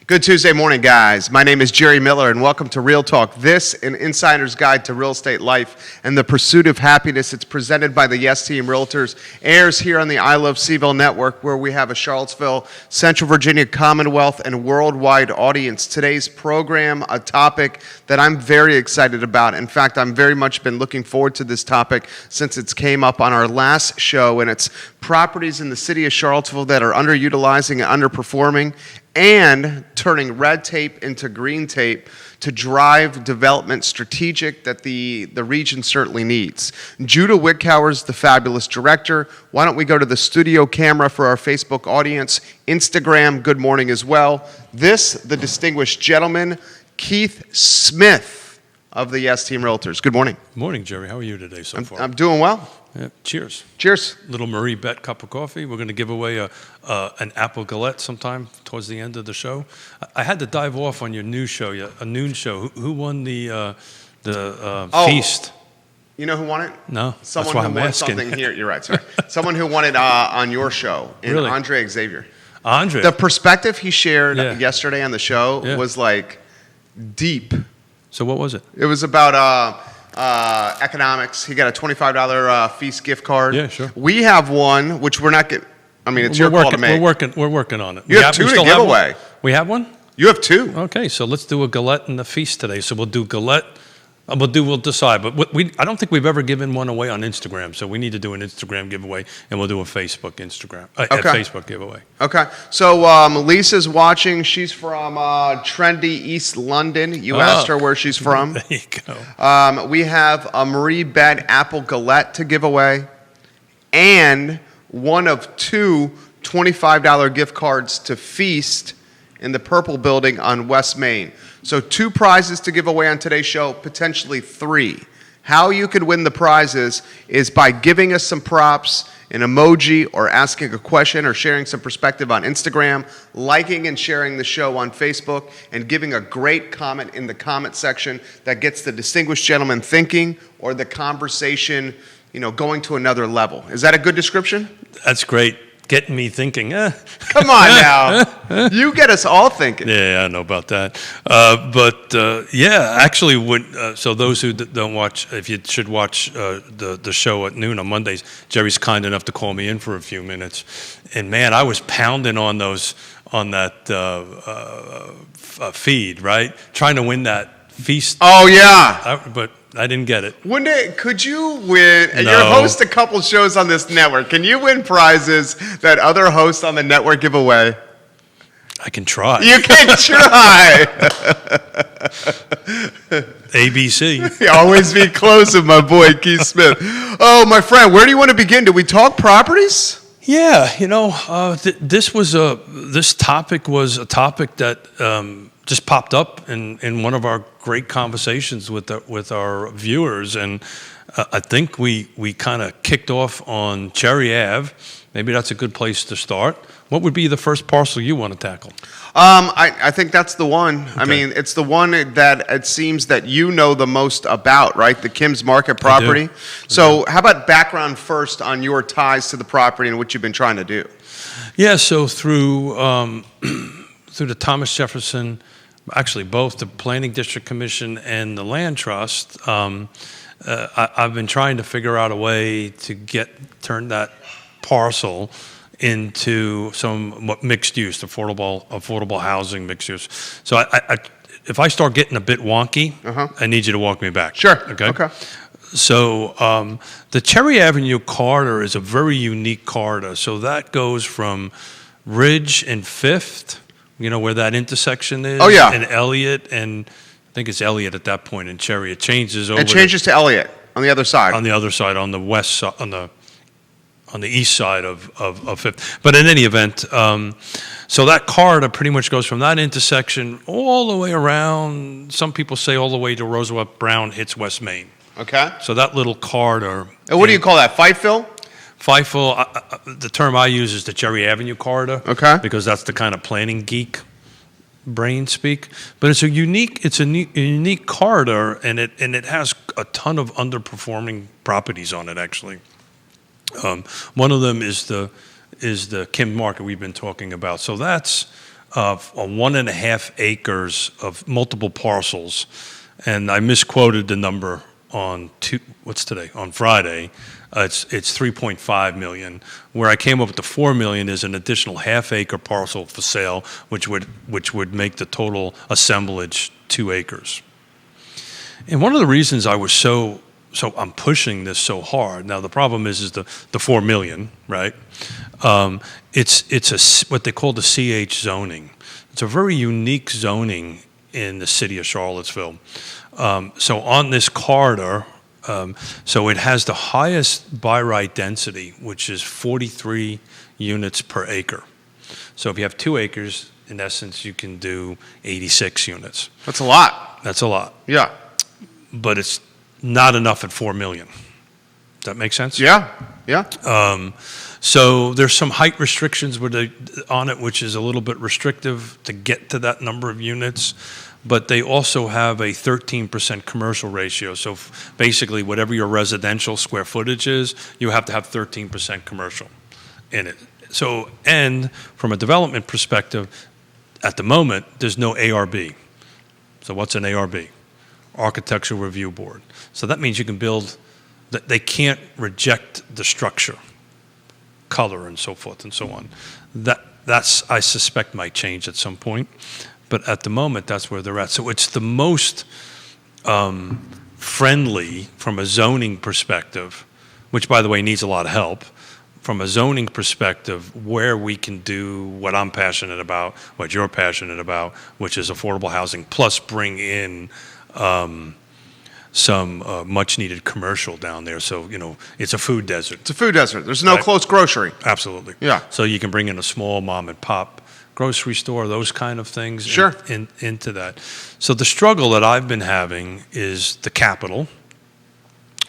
Good Tuesday morning, guys. My name is Jerry Miller, and welcome to Real Talk. This, an insider's guide to real estate life and the pursuit of happiness. It's presented by the Yes Team Realtors, airs here on the I Love CVille Network, where we have a Charlottesville, Central Virginia, Commonwealth, and worldwide audience. Today's program, a topic that I'm very excited about. In fact, I'm very much been looking forward to this topic since it came up on our last show, and it's properties in the city of Charlottesville that are underutilizing and underperforming, and turning red tape into green tape to drive development strategic that the region certainly needs. Judah Wickhauer is the fabulous director. Why don't we go to the studio camera for our Facebook audience, Instagram, good morning as well. This, the distinguished gentleman, Keith Smith of the Yes Team Realtors. Good morning. Good morning, Jerry. How are you today so far? I'm doing well. Yeah, cheers. Cheers. Little MarieBette cup of coffee. We're going to give away an apple galette sometime towards the end of the show. I had to dive off on your news show, a noon show. Who won the feast? You know who won it? No, someone that's why who I'm won asking. Something here. You're right. Sorry. Someone who won it on your show, Really? Andre Xavier. Andre. The perspective he shared Yeah. yesterday on the show was like deep. So what was it? It was about economics. He got a $25 feast gift card. Yeah, sure. We have one, which we're not getting. I mean, it's your call to make. We're working on it. You have two to give away. We have one? You have two. Okay, so let's do a galette and a feast today. So we'll do galette. We'll decide. But I don't think we've ever given one away on Instagram. So we need to do an Instagram giveaway, and we'll do a Facebook Facebook giveaway. Okay. So Lisa's watching. She's from trendy East London. You asked her where she's from. There you go. We have a MarieBette apple galette to give away, and one of two $25 gift cards to Feast in the Purple Building on West Main. So 2 prizes to give away on today's show, potentially 3. How you could win the prizes is by giving us some props, an emoji, or asking a question, or sharing some perspective on Instagram, liking and sharing the show on Facebook, and giving a great comment in the comment section that gets the distinguished gentleman thinking, or the conversation, going to another level. Is that a good description? That's great. Getting me thinking. Come on now. You get us all thinking. Yeah, I know about that. Actually, so those who don't watch, if you should watch the show at noon on Mondays, Jerry's kind enough to call me in for a few minutes. And man, I was pounding on that feed, right? Trying to win that feast. Oh, yeah. But I didn't get it. Could you win? No. You host a couple shows on this network. Can you win prizes that other hosts on the network give away? I can try. You can try. ABC. Always be close with my boy Keith Smith. Oh, my friend, where do you want to begin? Do we talk properties? Yeah, this topic was a topic that just popped up in one of our great conversations with our viewers, and I think we kind of kicked off on Cherry Ave. Maybe that's a good place to start. What would be the first parcel you want to tackle? I think that's the one. Okay. I mean, it's the one that it seems that you know the most about, right? The Kim's Market property. So how about background first on your ties to the property and what you've been trying to do? Yeah, so through the Thomas Jefferson, actually both the Planning District Commission and the Land Trust, I've been trying to figure out a way to turn that parcel into some mixed use, affordable housing mixed use. So if I start getting a bit wonky, I need you to walk me back. Sure. Okay. So the Cherry Avenue corridor is a very unique corridor. So that goes from Ridge and Fifth, where that intersection is. Oh, yeah. And Elliott, and I think it's Elliott at that point in Cherry. It changes over. It changes to Elliott on the other side. On the other side, on the west side, on the east side of Fifth. But in any event, so that corridor pretty much goes from that intersection all the way around, some people say all the way to Roosevelt Brown hits West Main. Okay. So that little corridor. And what do you call that, Fifeville? Fifeville, the term I use is the Cherry Avenue corridor. Okay. Because that's the kind of planning geek brain speak. But it's a unique corridor, and it has a ton of underperforming properties on it, actually. One of them is the Kim Market we've been talking about. So that's of 1.5 acres of multiple parcels, and I misquoted the number on what's today? On Friday. It's 3.5 million. Where I came up with the 4 million is an additional half-acre parcel for sale, which would make the total assemblage 2 acres. And one of the reasons I was so I'm pushing this so hard. Now the problem is the 4 million, right? It's what they call the CH zoning. It's a very unique zoning in the city of Charlottesville. So on this corridor, so it has the highest by right density, which is 43 units per acre. So if you have 2 acres, in essence, you can do 86 units. That's a lot. That's a lot. Yeah. But it's not enough at 4 million. Does that make sense? Yeah. Yeah. So there's some height restrictions on it, which is a little bit restrictive to get to that number of units. But they also have a 13% commercial ratio. So basically, whatever your residential square footage is, you have to have 13% commercial in it. So, and from a development perspective, at the moment, there's no ARB. So what's an ARB? Architectural Review Board. So that means you can build, that they can't reject the structure, color, and so forth and so on. That's, I suspect, might change at some point. But at the moment, that's where they're at. So it's the most friendly from a zoning perspective, which, by the way, needs a lot of help. From a zoning perspective, where we can do what I'm passionate about, what you're passionate about, which is affordable housing, plus bring in some much-needed commercial down there. So, it's a food desert. It's a food desert. There's no close grocery. Absolutely. Yeah. So you can bring in a small mom-and-pop grocery store, those kind of things. Sure. Into that. So the struggle that I've been having is the capital,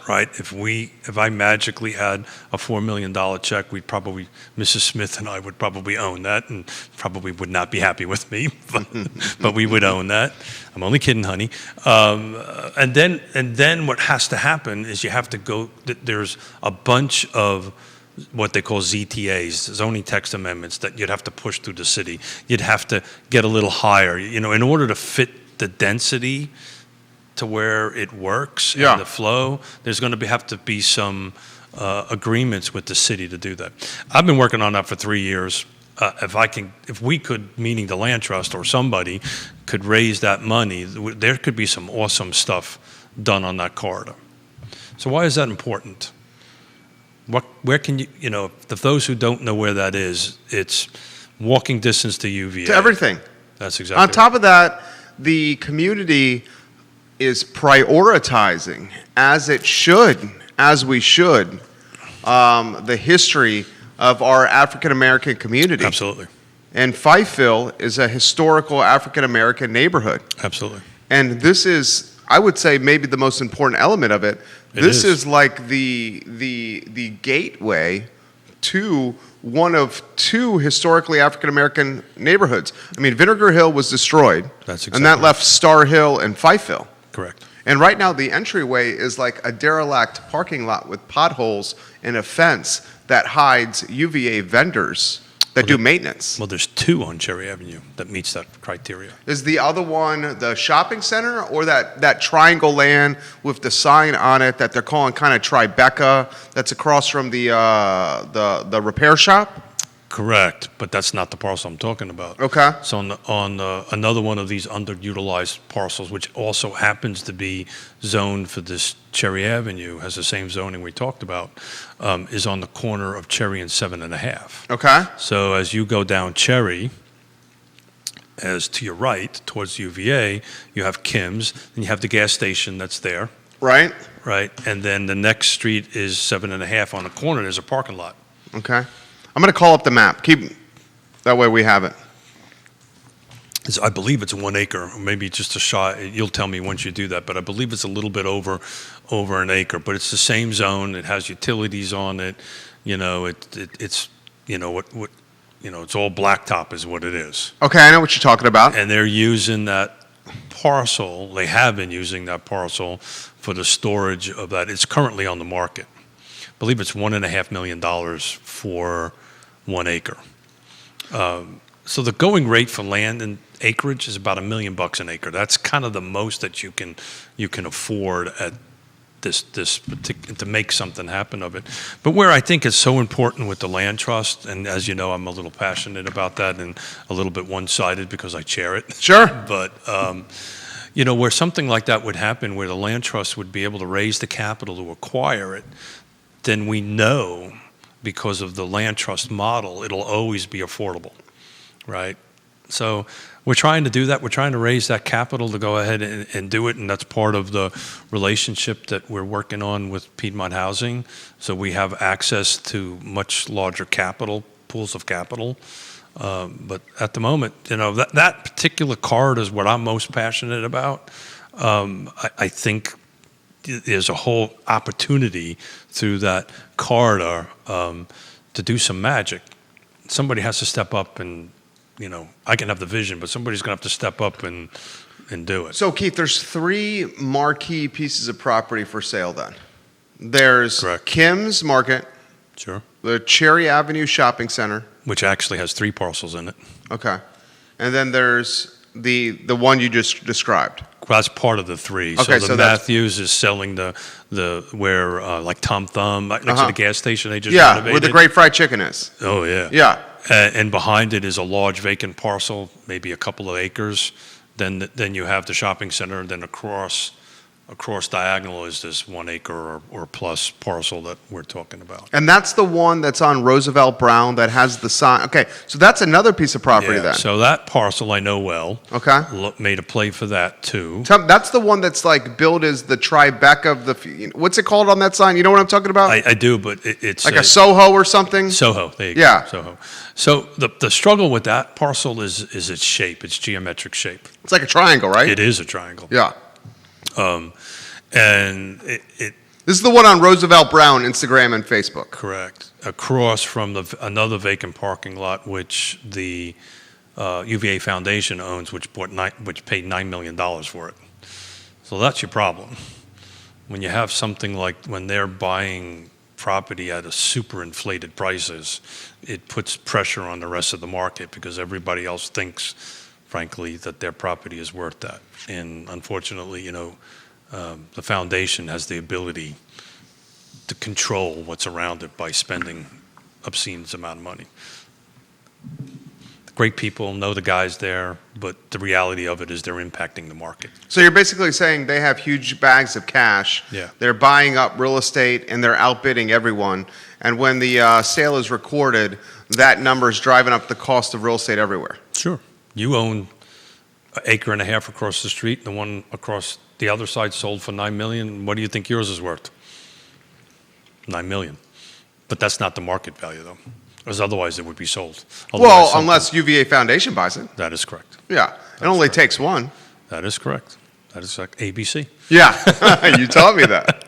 right? If I magically had a $4 million check, Mrs. Smith and I would probably own that, and probably would not be happy with me, but we would own that. I'm only kidding, honey. And then what has to happen is you have to go, there's a bunch of what they call ZTAs, zoning text amendments, that you'd have to push through the city. You'd have to get a little higher, in order to fit the density to where it works and the flow. There's going to have to be some agreements with the city to do that. I've been working on that for 3 years. If we could, meaning the land trust or somebody, could raise that money, there could be some awesome stuff done on that corridor. So why is that important? Where can you, if those who don't know where that is, it's walking distance to UVA. To everything. That's exactly On top of that, the community is prioritizing, as we should, the history of our African American community. Absolutely. And Fifeville is a historical African American neighborhood. Absolutely. And this is, I would say, maybe the most important element of it. This is like the gateway to one of 2 historically African American neighborhoods. I mean, Vinegar Hill was destroyed. That's exactly. And that left Star Hill and Fifeville. Correct. And right now, the entryway is like a derelict parking lot with potholes and a fence that hides UVA vendors that do maintenance. Well, there's 2 on Cherry Avenue that meets that criteria. Is the other one the shopping center, or that triangle land with the sign on it that they're calling kind of Tribeca, that's across from the repair shop? Correct, but that's not the parcel I'm talking about. Okay. So on another one of these underutilized parcels, which also happens to be zoned for this Cherry Avenue, has the same zoning we talked about, is on the corner of Cherry and 7.5. Okay. So as you go down Cherry, as to your right towards UVA, you have Kim's, and you have the gas station that's there. Right. Right, and then the next street is 7.5. On the corner, there's a parking lot. Okay. I'm going to call up the map. That way we have it. I believe it's 1 acre, maybe just a shot. You'll tell me once you do that, but I believe it's a little bit over an acre. But it's the same zone. It has utilities on it. It's it's all blacktop is what it is. Okay, I know what you're talking about. And they're using that parcel. They have been using that parcel for the storage of that. It's currently on the market. I believe it's $1.5 million for 1 acre. So the going rate for land and acreage is about $1 million an acre. That's kind of the most that you can afford at this particular, to make something happen of it. But where I think it's so important with the land trust, and as you know, I'm a little passionate about that and a little bit one-sided because I chair it. Sure. But where something like that would happen, where the land trust would be able to raise the capital to acquire it, then we know, because of the land trust model, it'll always be affordable, right? So we're trying to do that. We're trying to raise that capital to go ahead and do it, and that's part of the relationship that we're working on with Piedmont Housing. So we have access to much larger pools of capital. But at the moment, that particular corridor is what I'm most passionate about. I think there's a whole opportunity through that corridor to do some magic. Somebody has to step up and, I can have the vision, but somebody's going to have to step up and do it. So, Keith, there's 3 marquee pieces of property for sale then. There's Correct. Kim's Market, Sure. the Cherry Avenue Shopping Center. Which actually has 3 parcels in it. Okay. And then there's the one you just described. Well, that's part of the 3. Okay, so so the that's- Matthews is selling where like Tom Thumb next to the gas station they just Yeah, renovated. where the Great Fried Chicken is. Oh yeah. Yeah. And behind it is a large vacant parcel, maybe a couple of acres. Then you have the shopping center, and then across diagonal is this 1 acre or plus parcel that we're talking about. And that's the one that's on Roosevelt Brown that has the sign. Okay, so that's another piece of property Yeah, then. so that parcel I know well. Okay. Made a play for that too. That's the one that's like billed as the Tribeca of the. What's it called on that sign? You know what I'm talking about? I do, but it's like a Soho or something. Soho. There you go. Yeah. Soho. So the struggle with that parcel is its shape, its geometric shape. It's like a triangle, right? It is a triangle. Yeah. And This is the one on Roosevelt Brown, Instagram and Facebook. correct, across from another vacant parking lot, which the UVA Foundation owns, which paid $9 million for it. So that's your problem. When you have something like when they're buying property at a super inflated prices, it puts pressure on the rest of the market because everybody else thinks, frankly, that their property is worth that. And unfortunately, the foundation has the ability to control what's around it by spending obscene amount of money. Great people, know the guys there, but the reality of it is they're impacting the market. So you're basically saying they have huge bags of cash. Yeah. They're buying up real estate and they're outbidding everyone. And when the sale is recorded, that number is driving up the cost of real estate everywhere. Sure. You own an acre and a half across the street, and the one across the other side sold for $9 million. What do you think yours is worth? $9 million. But that's not the market value, though, because otherwise it would be sold. Well, unless UVA Foundation buys it. That is correct. Yeah. It only takes one. That is correct. That is like ABC. Yeah. You taught me that.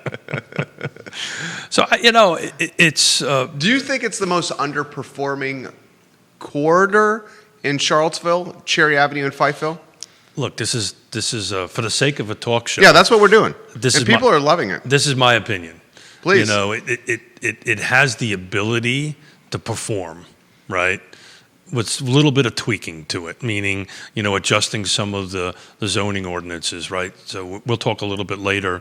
So, it's... Do you think it's the most underperforming corridor in Charlottesville, Cherry Avenue and Fifeville? Look, this is for the sake of a talk show. Yeah, that's what we're doing. This and is people are loving it. This is my opinion. Please. It has the ability to perform, right? With a little bit of tweaking to it, meaning, adjusting some of the zoning ordinances, right? So we'll talk a little bit later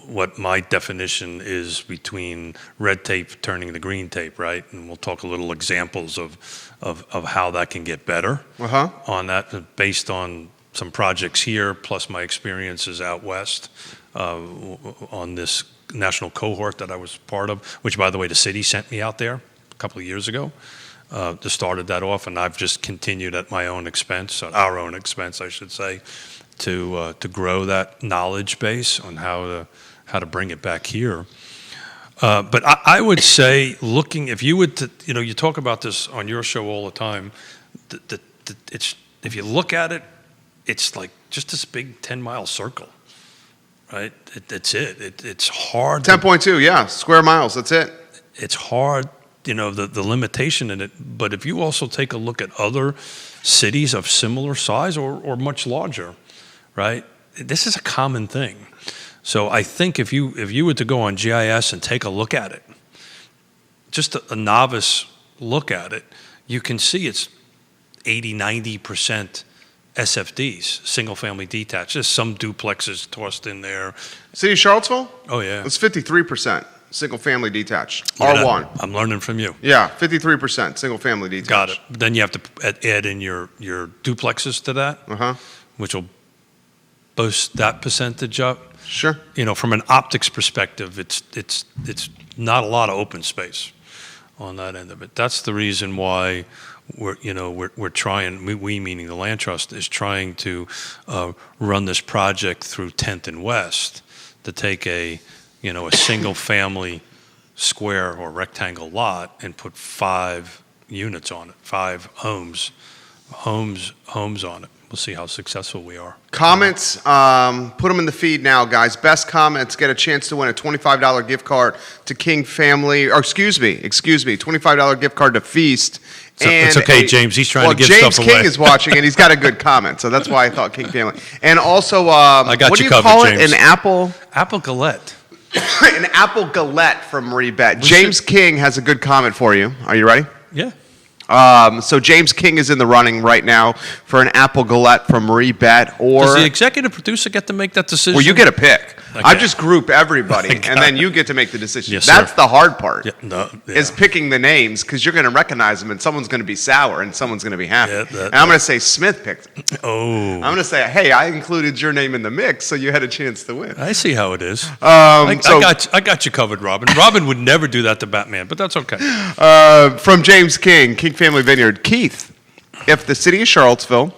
what my definition is between red tape turning to green tape, right? And we'll talk a little examples of how that can get better on that based on some projects here, plus my experiences out west on this national cohort that I was part of, which, by the way, the city sent me out there a couple of years ago to started that off, and I've just continued at my own expense, at our own expense, I should say, to grow that knowledge base on how to bring it back here. But I would say, if you would, you talk about this on your show all the time. If you look at it, it's like just this big 10-mile circle, right? That's it. It's hard. 10.2, yeah, square miles. That's it. It's hard, the limitation in it. But if you also take a look at other cities of similar size or much larger, right? This is a common thing. So I think if you were to go on GIS and take a look at it, just a novice look at it, you can see it's 80, 90% SFDs, single family detached. There's some duplexes tossed in there. City of Charlottesville? Oh, yeah. It's 53% single family detached. Look at R1. that. I'm learning from you. Yeah, 53% single family detached. Got it. Then you have to add in your duplexes to that, Uh-huh. which will boost that percentage up. Sure. You know, from an optics perspective, it's not a lot of open space on that end of it. That's the reason why we're trying. We meaning the land trust is trying to run this project through 10th and West to take a single family square or rectangle lot and put 5 units on it, 5 homes on it. We'll see how successful we are. Comments, put them in the feed now, guys. Best comments get a chance to win a $25 gift card to King Family, or excuse me, $25 gift card to Feast. It's okay, James. He's trying to give James stuff King away. is watching, and he's got a good comment, so that's why I thought King Family. And also, I got what you do you covered, call James. it? An apple? Apple galette. An apple galette from MarieBette. James King has a good comment for you. Are you ready? Yeah. So James King is in the running right now for an apple galette from MarieBette, or Does the executive producer get to make that decision? well, you get a pick. Okay. I just group everybody, Okay. and then you get to make the decision. Yes, That's sir. the hard part. Yeah, Is picking the names, because you're going to recognize them, and someone's going to be sour, and someone's going to be happy. Yeah, and I'm going to say Smith picked it. Oh, I'm going to say, hey, I included your name in the mix, so you had a chance to win. I see how it is. I so- got you covered, Robin. Robin would never do that to Batman, but that's okay. From James King, King Family Vineyard. Keith, if the city of Charlottesville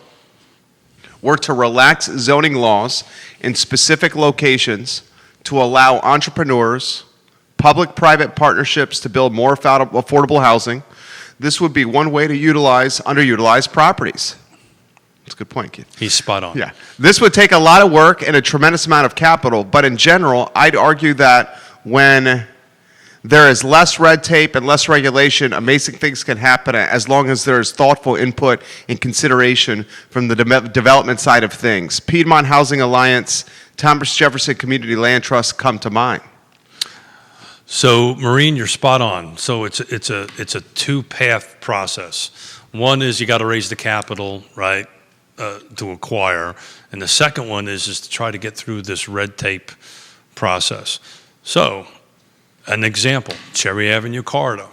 were to relax zoning laws in specific locations to allow entrepreneurs, public-private partnerships to build more affordable housing, this would be one way to utilize underutilized properties. That's a good point, Keith. He's spot on. Yeah. This would take a lot of work and a tremendous amount of capital, but in general, I'd argue that when there is less red tape and less regulation, amazing things can happen as long as there is thoughtful input and consideration from the development side of things. Piedmont Housing Alliance, Thomas Jefferson Community Land Trust come to mind. So, Maureen, you're spot on. So it's a two-path process. One is you got to raise the capital, right, to acquire, and the second one is to try to get through this red tape process. So, an example: Cherry Avenue corridor.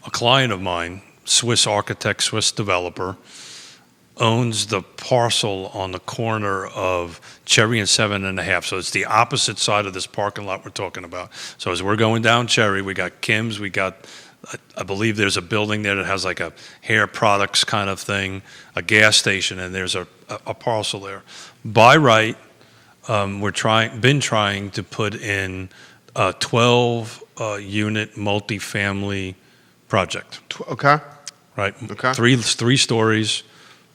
A client of mine, Swiss architect, Swiss developer, owns the parcel on the corner of Cherry and 7.5. So it's the opposite side of this parking lot we're talking about. So as we're going down Cherry, we got Kim's, we got, I believe there's a building there that has like a hair products kind of thing, a gas station, and there's a parcel there. By right, been trying to put in a 12-unit multifamily project. Okay. Right. Okay. Three stories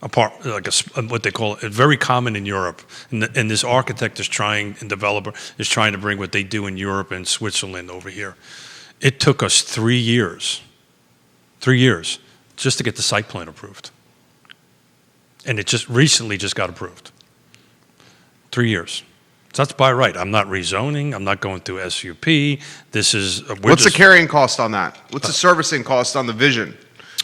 apart, like what they call it, very common in Europe. And this architect and developer is trying to bring what they do in Europe and Switzerland over here. It took us 3 years just to get the site plan approved. And it just recently got approved. 3 years. So that's by right. I'm not rezoning. I'm not going through SUP. This is. What's the carrying cost on that? What's the servicing cost on the vision?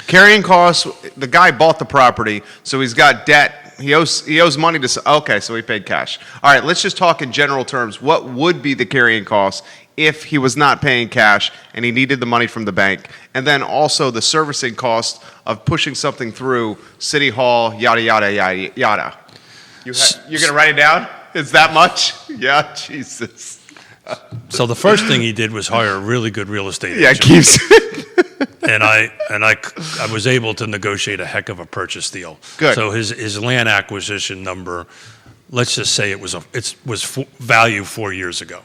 Carrying costs, the guy bought the property, so he's got debt. He owes money to, okay, so he paid cash. All right, let's just talk in general terms. What would be the carrying cost if he was not paying cash and he needed the money from the bank? And then also the servicing cost of pushing something through City Hall, yada, yada, yada, yada. You're going to write it down? Is that much? Yeah, Jesus. So the first thing he did was hire a really good real estate agent. Yeah, it keeps And I was able to negotiate a heck of a purchase deal. Good. So his land acquisition number, let's just say it was value 4 years ago.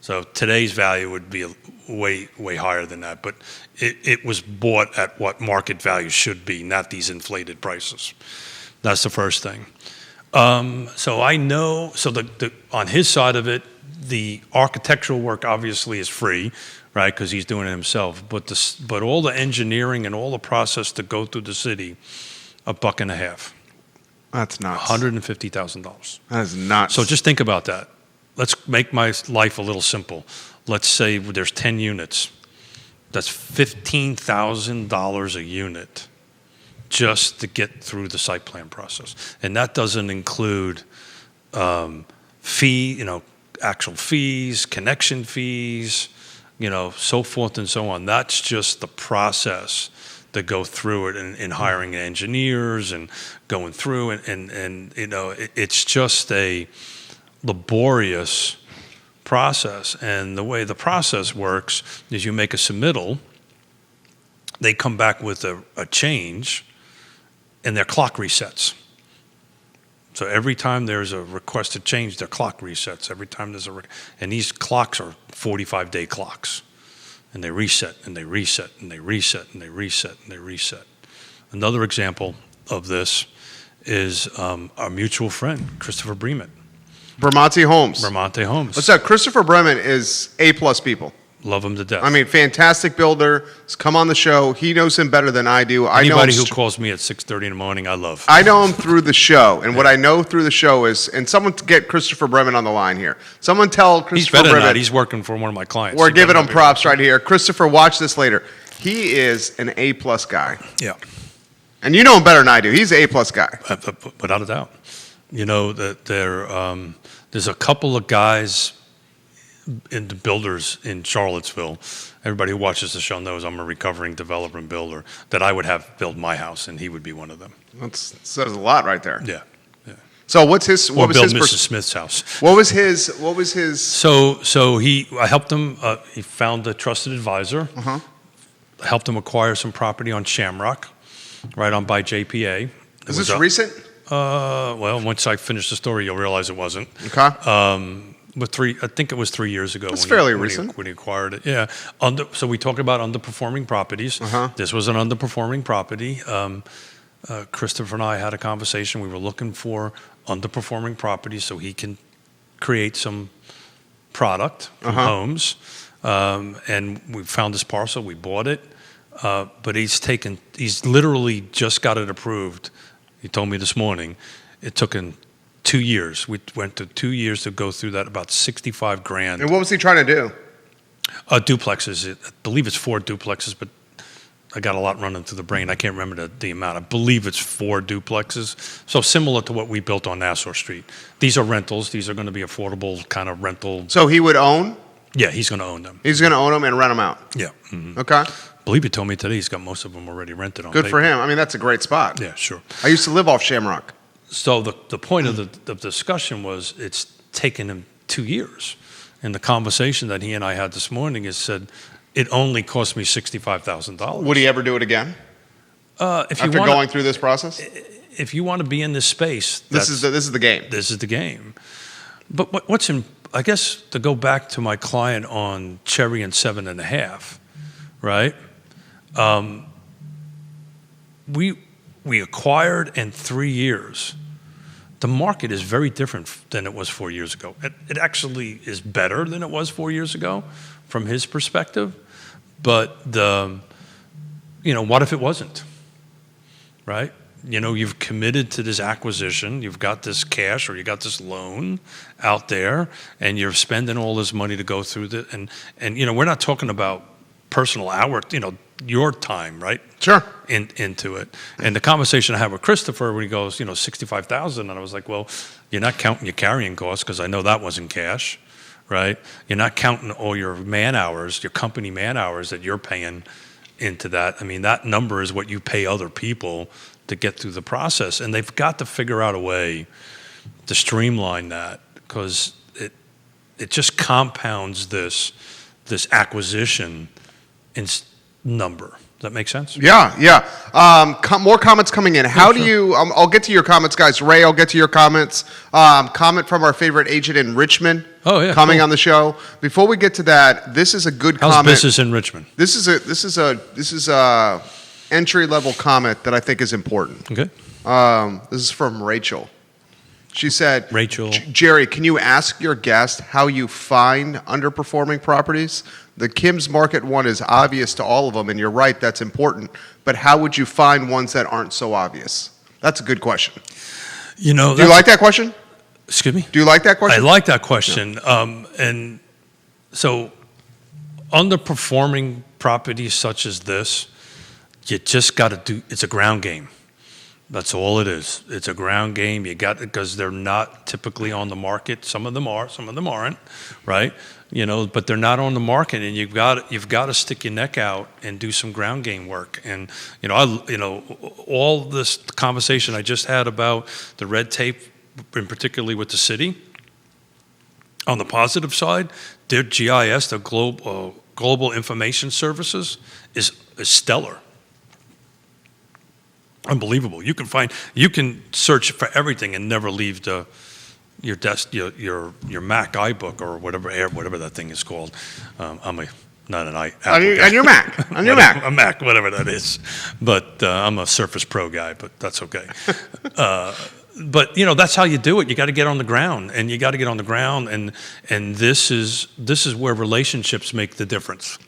So today's value would be way higher than that. But it was bought at what market value should be, not these inflated prices. That's the first thing. So I know. So on his side of it, the architectural work obviously is free, right? Because he's doing it himself. But all the engineering and all the process to go through the city, $1.50. That's nuts. $150,000. That is nuts. So just think about that. Let's make my life a little simple. Let's say there's 10 units. That's $15,000 a unit just to get through the site plan process. And that doesn't include actual fees, connection fees, so forth and so on. That's just the process to go through it and hiring engineers and going through and it's just a laborious process. And the way the process works is you make a submittal, they come back with a change, and their clock resets. So every time there's a requested change, their clock resets. Every time there's and these clocks are 45-day clocks. And they reset, and they reset, and they reset, and they reset, and they reset. Another example of this is our mutual friend, Christopher Bremen. Bramante Homes. Bramante Homes. What's up? Christopher Bremen is A-plus people. Love him to death. I mean, fantastic builder. He's come on the show. He knows him better than I do. Anybody who calls me at 6:30 in the morning, I love. I know him through the show, and what I know through the show is, and someone get Christopher Bremen on the line here. Someone tell Christopher He's better Bremen. than that. He's working for one of my clients. We're giving him props right here. Christopher, watch this later. He is an A-plus guy. Yeah. And you know him better than I do. He's an A-plus guy. Without a doubt. That there's a couple of guys in the builders in Charlottesville. Everybody who watches the show knows I'm a recovering developer and builder, that I would have built my house, and he would be one of them. That says a lot right there. Yeah. So what was his Mrs. Smith's house. What was his So I helped him. He found a trusted advisor. Uh-huh. Helped him acquire some property on Shamrock, right on by JPA. Is this recent? Well, once I finish the story, you'll realize it wasn't. Okay. I think it was 3 years ago. That's fairly recent. When he acquired it. Yeah. So we talk about underperforming properties. Uh-huh. This was an underperforming property. Christopher and I had a conversation. We were looking for underperforming properties so he can create some product from homes. And we found this parcel. We bought it. But he's literally just got it approved. He told me this morning. It took him 2 years. We went to 2 years to go through that, about $65,000. And what was he trying to do? Duplexes. I believe it's 4 duplexes, but I got a lot running through the brain. I can't remember the amount. I believe it's 4 duplexes. So similar to what we built on Nassau Street. These are rentals. These are going to be affordable kind of rental. So he would own? Yeah, he's going to own them. He's going to own them and rent them out? Yeah. Mm-hmm. Okay. I believe he told me today he's got most of them already rented on Good paper. for him. I mean, that's a great spot. Yeah, sure. I used to live off Shamrock. So the point of the discussion was it's taken him 2 years. And the conversation that he and I had this morning is said, it only cost me $65,000. Would he ever do it again? After going through this process? If you want to be in this space, this is the game. This is the game. But I guess to go back to my client on Cherry and 7.5, right? We acquired in 3 years. The market is very different than it was 4 years ago. It actually is better than it was 4 years ago from his perspective. But what if it wasn't, right? You've committed to this acquisition. You've got this cash or you got this loan out there, and you're spending all this money to go through it. And we're not talking about personal hour, your time, right? Sure. Into it. And the conversation I had with Christopher when he goes, $65,000, and I was like, well, you're not counting your carrying costs because I know that wasn't cash, right? You're not counting all your man hours, your company man hours that you're paying into that. I mean, that number is what you pay other people to get through the process. And they've got to figure out a way to streamline that because it just compounds this acquisition in number. Does that make sense? Yeah. More comments coming in. How do you? I'll get to your comments, guys. Ray, I'll get to your comments. Comment from our favorite agent in Richmond. Oh yeah, coming cool. on the show. Before we get to that, this is a good comment. How's business in Richmond? This is a entry level comment that I think is important. Okay. This is from Rachel. She said, Rachel. Jerry, can you ask your guest how you find underperforming properties? The Kim's Market one is obvious to all of them, and you're right, that's important. But how would you find ones that aren't so obvious? That's a good question. Do you like that question? Excuse me? Do you like that question? I like that question. Yeah. And so underperforming properties such as this, you just got to it's a ground game. That's all it is. It's a ground game. You got, because they're not typically on the market. Some of them are, some of them aren't, right? But they're not on the market, and you've got to stick your neck out and do some ground game work. And all this conversation I just had about the red tape, and particularly with the city. On the positive side, their GIS, the Global Information Services, is stellar. Unbelievable. You can search for everything and never leave your desk, your Mac iBook or whatever that thing is called. I'm not an Apple guy. On your Mac. On your Mac. A Mac, whatever that is. But I'm a Surface Pro guy, but that's okay. But that's how you do it. You got to get on the ground, and and this is where relationships make the difference,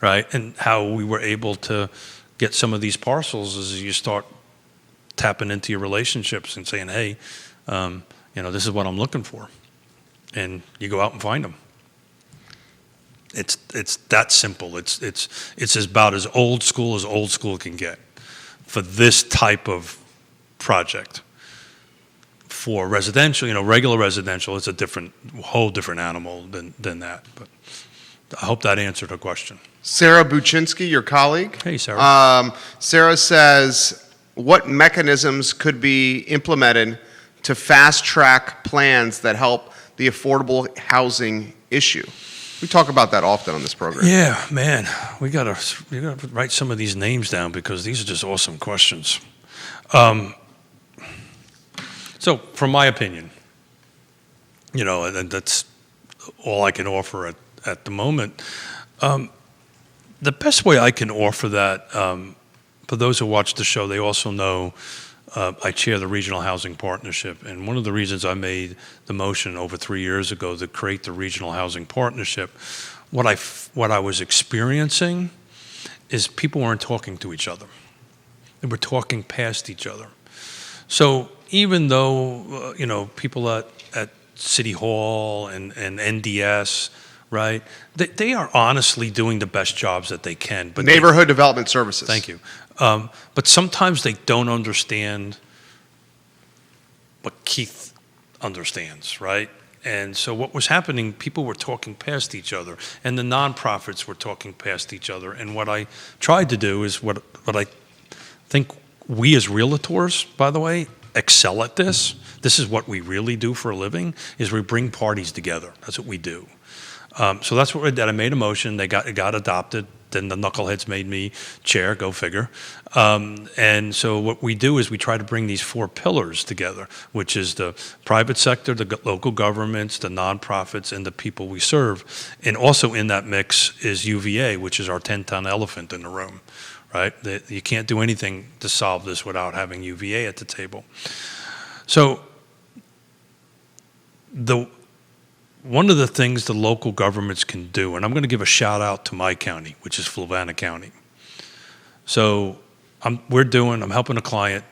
right? And how we were able to get some of these parcels is you start tapping into your relationships and saying, hey, this is what I'm looking for. And you go out and find them. It's that simple. It's about as old school can get for this type of project. For residential, regular residential, it's a whole different animal than that. But I hope that answered her question. Sarah Buczynski, your colleague. Hey, Sarah. Sarah says, what mechanisms could be implemented to fast-track plans that help the affordable housing issue? We talk about that often on this program. Yeah, man. You gotta write some of these names down because these are just awesome questions. So, from my opinion, and that's all I can offer at the moment. The best way I can offer that, for those who watch the show, they also know I chair the Regional Housing Partnership. And one of the reasons I made the motion over 3 years ago to create the Regional Housing Partnership, what I was experiencing is people weren't talking to each other. They were talking past each other. So even though, people at City Hall and NDS, right? They are honestly doing the best jobs that they can. But Neighborhood Development Services. Thank you. But sometimes they don't understand what Keith understands, right? And so what was happening, people were talking past each other, and the nonprofits were talking past each other. And what I tried to do is what I think we as realtors, by the way, excel at this. This is what we really do for a living, is we bring parties together. That's what we do. So that's what I did. I made a motion. It got adopted. Then the knuckleheads made me chair. Go figure. And so what we do is we try to bring these 4 pillars together, which is the private sector, the local governments, the nonprofits, and the people we serve. And also in that mix is UVA, which is our 10-ton elephant in the room, right? You can't do anything to solve this without having UVA at the table. So one of the things the local governments can do, and I'm going to give a shout out to my county, which is Fluvanna County. So I'm helping a client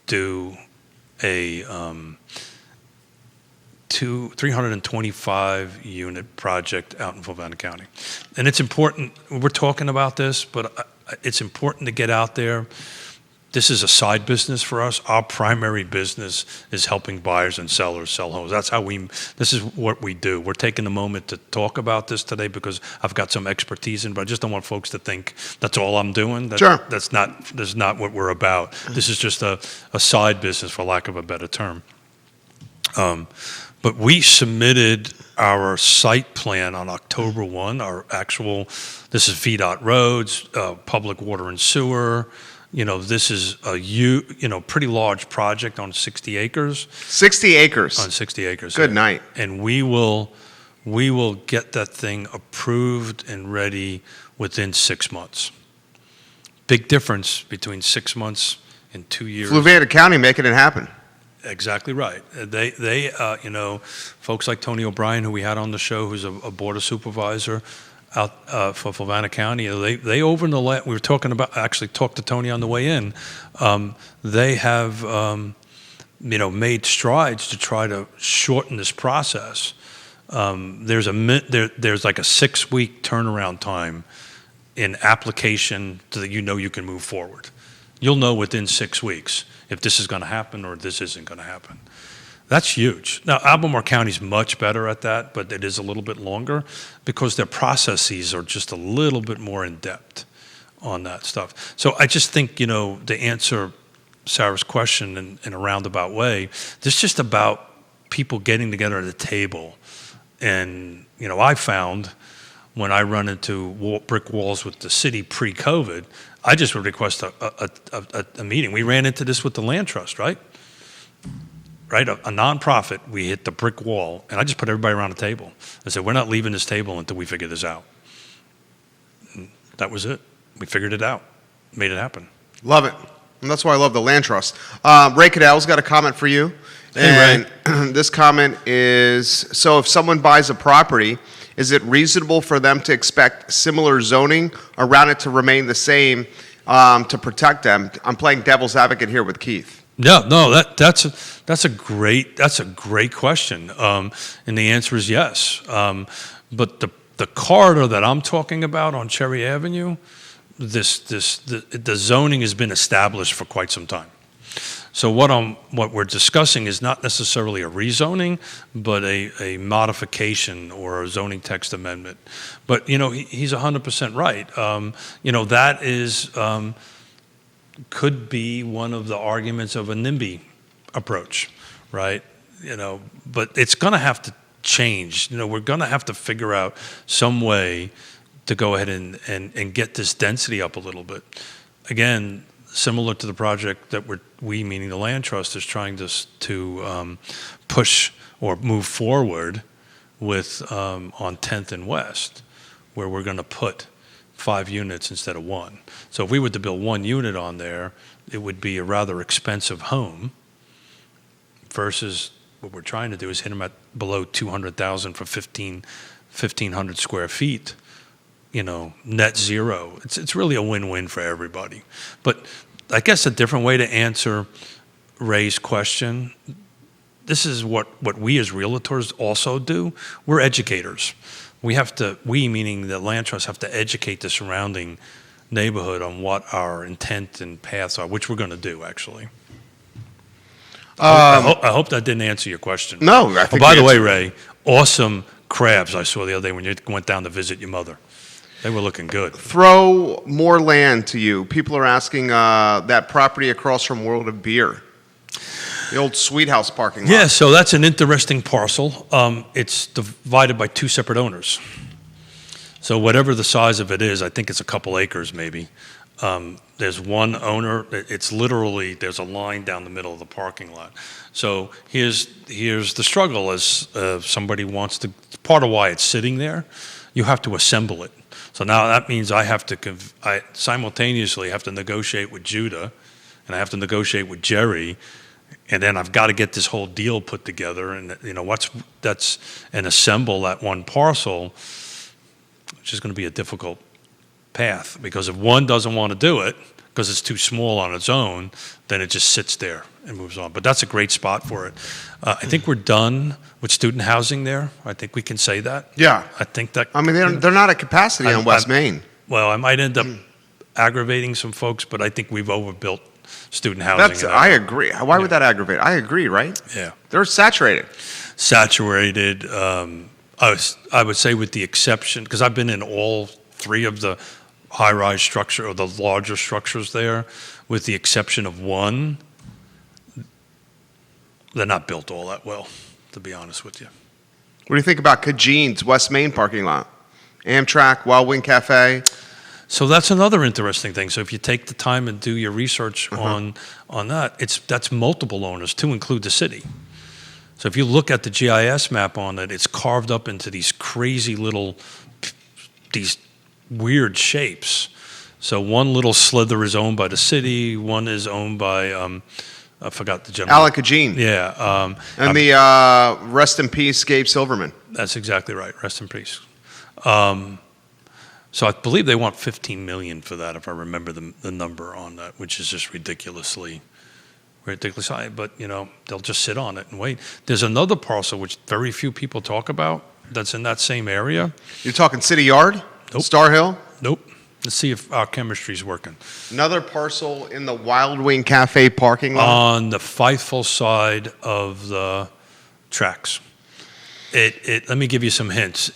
do a 325 unit project out in Fluvanna County. And it's important, we're talking about this, but it's important to get out there. This is a side business for us. Our primary business is helping buyers and sellers sell homes. This is what we do. We're taking a moment to talk about this today because I've got some expertise in it, but I just don't want folks to think that's all I'm doing. Sure. That's not what we're about. This is just a side business, for lack of a better term. But we submitted our site plan on October 1, this is VDOT roads, public water and sewer. This is a pretty large project on 60 acres. 60 acres. On 60 acres. Good night. And we will get that thing approved and ready within 6 months. Big difference between 6 months and 2 years. Fluvanna County making it happen. Exactly right. They folks like Tony O'Brien, who we had on the show, who's a board of supervisor out for Fluvanna County, they over the we were talking about, actually talked to Tony on the way in. They have made strides to try to shorten this process. There's like a 6-week turnaround time in application to you can move forward. You'll know within 6 weeks if this is going to happen or this isn't going to happen. That's huge. Now, Albemarle County is much better at that, but it is a little bit longer because their processes are just a little bit more in depth on that stuff. So I just think, to answer Sarah's question in a roundabout way, this is just about people getting together at a table. And, I found when I run into brick walls with the city pre-COVID, I just would request a meeting. We ran into this with the land trust, right? Right, a nonprofit, we hit the brick wall, and I just put everybody around the table. I said, we're not leaving this table until we figure this out. And that was it. We figured it out, made it happen. Love it. And that's why I love the land trust. Ray Cadell's got a comment for you. Hey, and this comment is, so if someone buys a property, is it reasonable for them to expect similar zoning around it to remain the same to protect them? I'm playing devil's advocate here with Keith. No, that's a great question, and the answer is yes. But the corridor that I'm talking about on Cherry Avenue, the zoning has been established for quite some time. So what we're discussing is not necessarily a rezoning, but a modification or a zoning text amendment. But he's 100% right. That is. Could be one of the arguments of a NIMBY approach, right? But it's going to have to change. We're going to have to figure out some way to go ahead and get this density up a little bit. Again, similar to the project that we meaning the land trust, is trying to push or move forward with on 10th and West, where we're going to put 5 units instead of 1. So if we were to build 1 unit on there, it would be a rather expensive home versus what we're trying to do is hit them at below 200,000 for 1,500 square feet, net zero. It's really a win-win for everybody. But I guess a different way to answer Ray's question, this is what we as realtors also do. We're educators. We meaning the land trust, have to educate the surrounding neighborhood on what our intent and paths are, which we're going to do, actually. I hope that didn't answer your question. No, I think. By the way, Ray, awesome crabs I saw the other day when you went down to visit your mother. They were looking good. Throw more land to you. People are asking that property across from World of Beer. The old Sweet House parking lot. Yeah, so that's an interesting parcel. It's divided by 2 separate owners. So whatever the size of it is, I think it's a couple acres maybe. There's one owner. It's literally, there's a line down the middle of the parking lot. So here's the struggle as somebody wants to, part of why it's sitting there, you have to assemble it. So now that means I simultaneously have to negotiate with Judah, and I have to negotiate with Jerry, and then I've got to get this whole deal put together, and and assemble that one parcel, which is going to be a difficult path, because if one doesn't want to do it because it's too small on its own, then it just sits there and moves on. But that's a great spot for it. I think we're done with student housing there. I think we can say that. Yeah. I think that. I mean, they're not at capacity on West Main. Well, I might end up aggravating some folks, but I think we've overbuilt student housing. I agree. Why would that aggravate? I agree, right? Yeah. They're saturated. Saturated. I would say with the exception, because I've been in all 3 of the high-rise structure or the larger structures there, with the exception of one, they're not built all that well, to be honest with you. What do you think about Kajean's West Main parking lot? Amtrak, Wild Wing Cafe? So that's another interesting thing. So if you take the time and do your research on that, that's multiple owners to include the city. So if you look at the GIS map on it, it's carved up into these crazy little, these weird shapes. So one little slither is owned by the city, one is owned by, I forgot the gentleman. Alan Kajin. Yeah. And the rest in peace, Gabe Silverman. That's exactly right. Rest in peace. So I believe they want $15 million for that, if I remember the number on that, which is just ridiculously high. But they'll just sit on it and wait. There's another parcel which very few people talk about that's in that same area. You're talking City Yard? Nope. Star Hill? Nope. Let's see if our chemistry's working. Another parcel in the Wild Wing Cafe parking lot. On the Fifel side of the tracks. Let me give you some hints.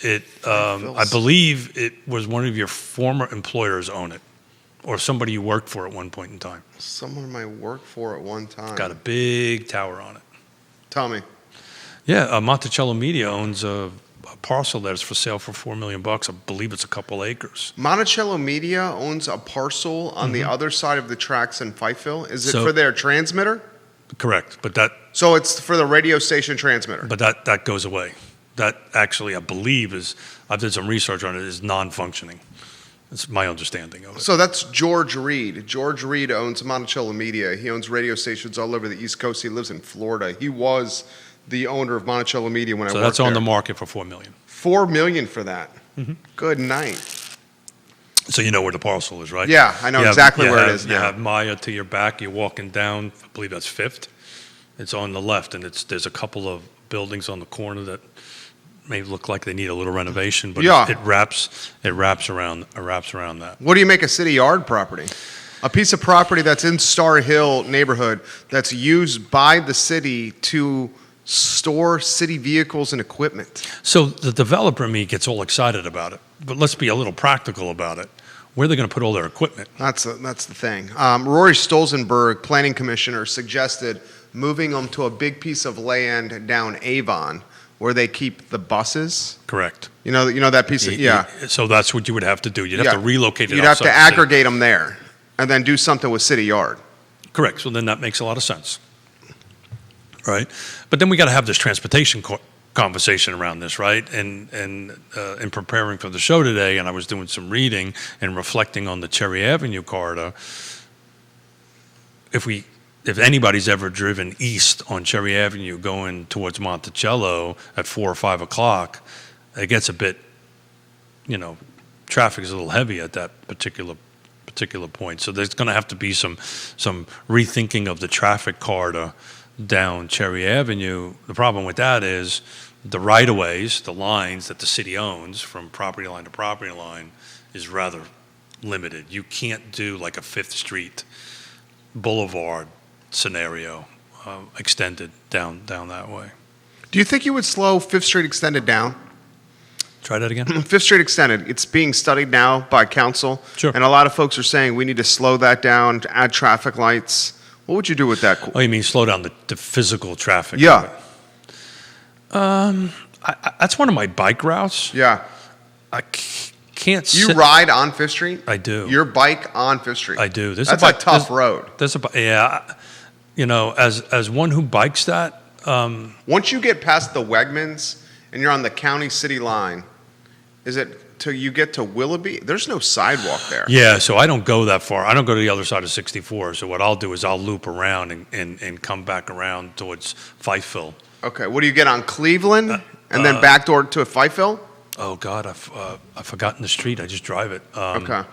I believe it was one of your former employers own it, or somebody you worked for at one point in time. Someone I worked for at one time. Got a big tower on it. Tell me. Yeah, Monticello Media owns a parcel that is for sale for $4 million. I believe it's a couple acres. Monticello Media owns a parcel on the other side of the tracks in Fifeville. Is it for their transmitter? Correct, but that. So it's for the radio station transmitter. But that goes away. That actually, I believe, I did some research on it, is non-functioning. That's my understanding of it. So that's George Reed. George Reed owns Monticello Media. He owns radio stations all over the East Coast. He lives in Florida. He was the owner of Monticello Media when I worked there. So that's on the market for $4 million. $4 million for that. Good night. So you know where the parcel is, right? Yeah, I know exactly where it is now. You have Maya to your back. You're walking down, I believe that's 5th. It's on the left, and there's a couple of buildings on the corner that may look like they need a little renovation, but it wraps around that. What do you make a city yard property? A piece of property that's in Star Hill neighborhood that's used by the city to store city vehicles and equipment. So the developer in me gets all excited about it, but let's be a little practical about it. Where are they going to put all their equipment? That's the thing. Rory Stolzenberg, planning commissioner, suggested moving them to a big piece of land down Avon where they keep the buses. Correct. You know that piece of, yeah. So that's what you would have to do. You'd have to relocate it. You'd have to aggregate them there and then do something with city yard. Correct. So then that makes a lot of sense. Right. But then we got to have this transportation conversation around this, right? And in preparing for the show today, and I was doing some reading and reflecting on the Cherry Avenue corridor. If anybody's ever driven east on Cherry Avenue going towards Monticello at 4 or 5 o'clock, it gets a bit, traffic is a little heavy at that particular point. So there's going to have to be some rethinking of the traffic corridor down Cherry Avenue. The problem with that is the right-of-ways, the lines that the city owns from property line to property line is rather limited. You can't do like a 5th Street Boulevard scenario extended down that way. Do you think you would slow 5th Street extended down? Try that again? 5th Street extended. It's being studied now by council. Sure. And a lot of folks are saying we need to slow that down, to add traffic lights. What would you do with that? Oh, you mean slow down the physical traffic? Yeah. That's one of my bike routes. Yeah. I can't. You ride on 5th Street? I do. Your bike on 5th Street? I do. That's a tough road. As one who bikes that. Once you get past the Wegmans and you're on the county city line, is it till you get to Willoughby? There's no sidewalk there. Yeah, so I don't go that far. I don't go to the other side of 64. So what I'll do is I'll loop around and come back around towards Fifeville. Okay, what do you get on Cleveland and then backdoor to Fifeville? Oh God, I've forgotten the street. I just drive it. Okay.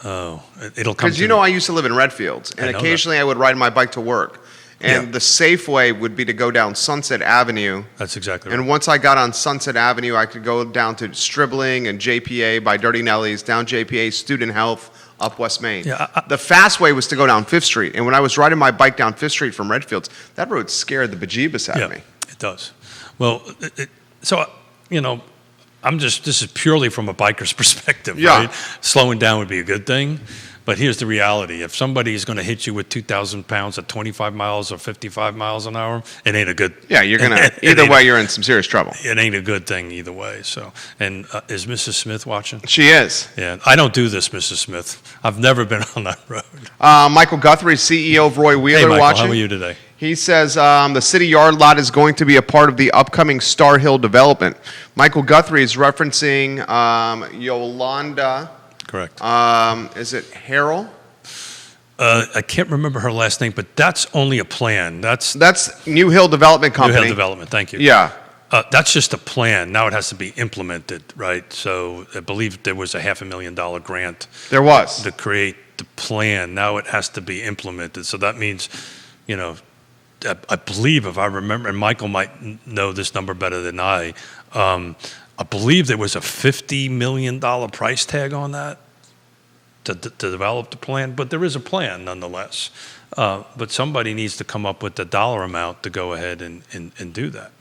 Oh, it'll come. Because I used to live in Redfields, and occasionally I would ride my bike to work. And the safe way would be to go down Sunset Avenue. That's exactly right. And once I got on Sunset Avenue, I could go down to Stribling and JPA by Dirty Nelly's, down JPA, Student Health, up West Main. Yeah, the fast way was to go down 5th Street. And when I was riding my bike down 5th Street from Redfields, that road scared the bejeebus out of me. It does. Well, this is purely from a biker's perspective, right? Slowing down would be a good thing. But here's the reality. If somebody is going to hit you with 2,000 pounds at 25 miles or 55 miles an hour, it ain't a good. Yeah, you're going to, either way, you're in some serious trouble. It ain't a good thing either way. So, and is Mrs. Smith watching? She is. Yeah, I don't do this, Mrs. Smith. I've never been on that road. Michael Guthrie, CEO of Roy Wheeler, hey, Michael, watching. How are you today? He says the city yard lot is going to be a part of the upcoming Star Hill development. Michael Guthrie is referencing Yolanda. Correct. Is it Harrell? I can't remember her last name, but that's only a plan. That's New Hill Development Company. New Hill Development, thank you. Yeah. That's just a plan. Now it has to be implemented, right? So I believe there was a $500,000 grant. There was. To create the plan. Now it has to be implemented. So that means, I believe, if I remember, and Michael might know this number better than I believe there was a $50 million price tag on that. to develop the plan, but there is a plan nonetheless. But somebody needs to come up with the dollar amount to go ahead and do that.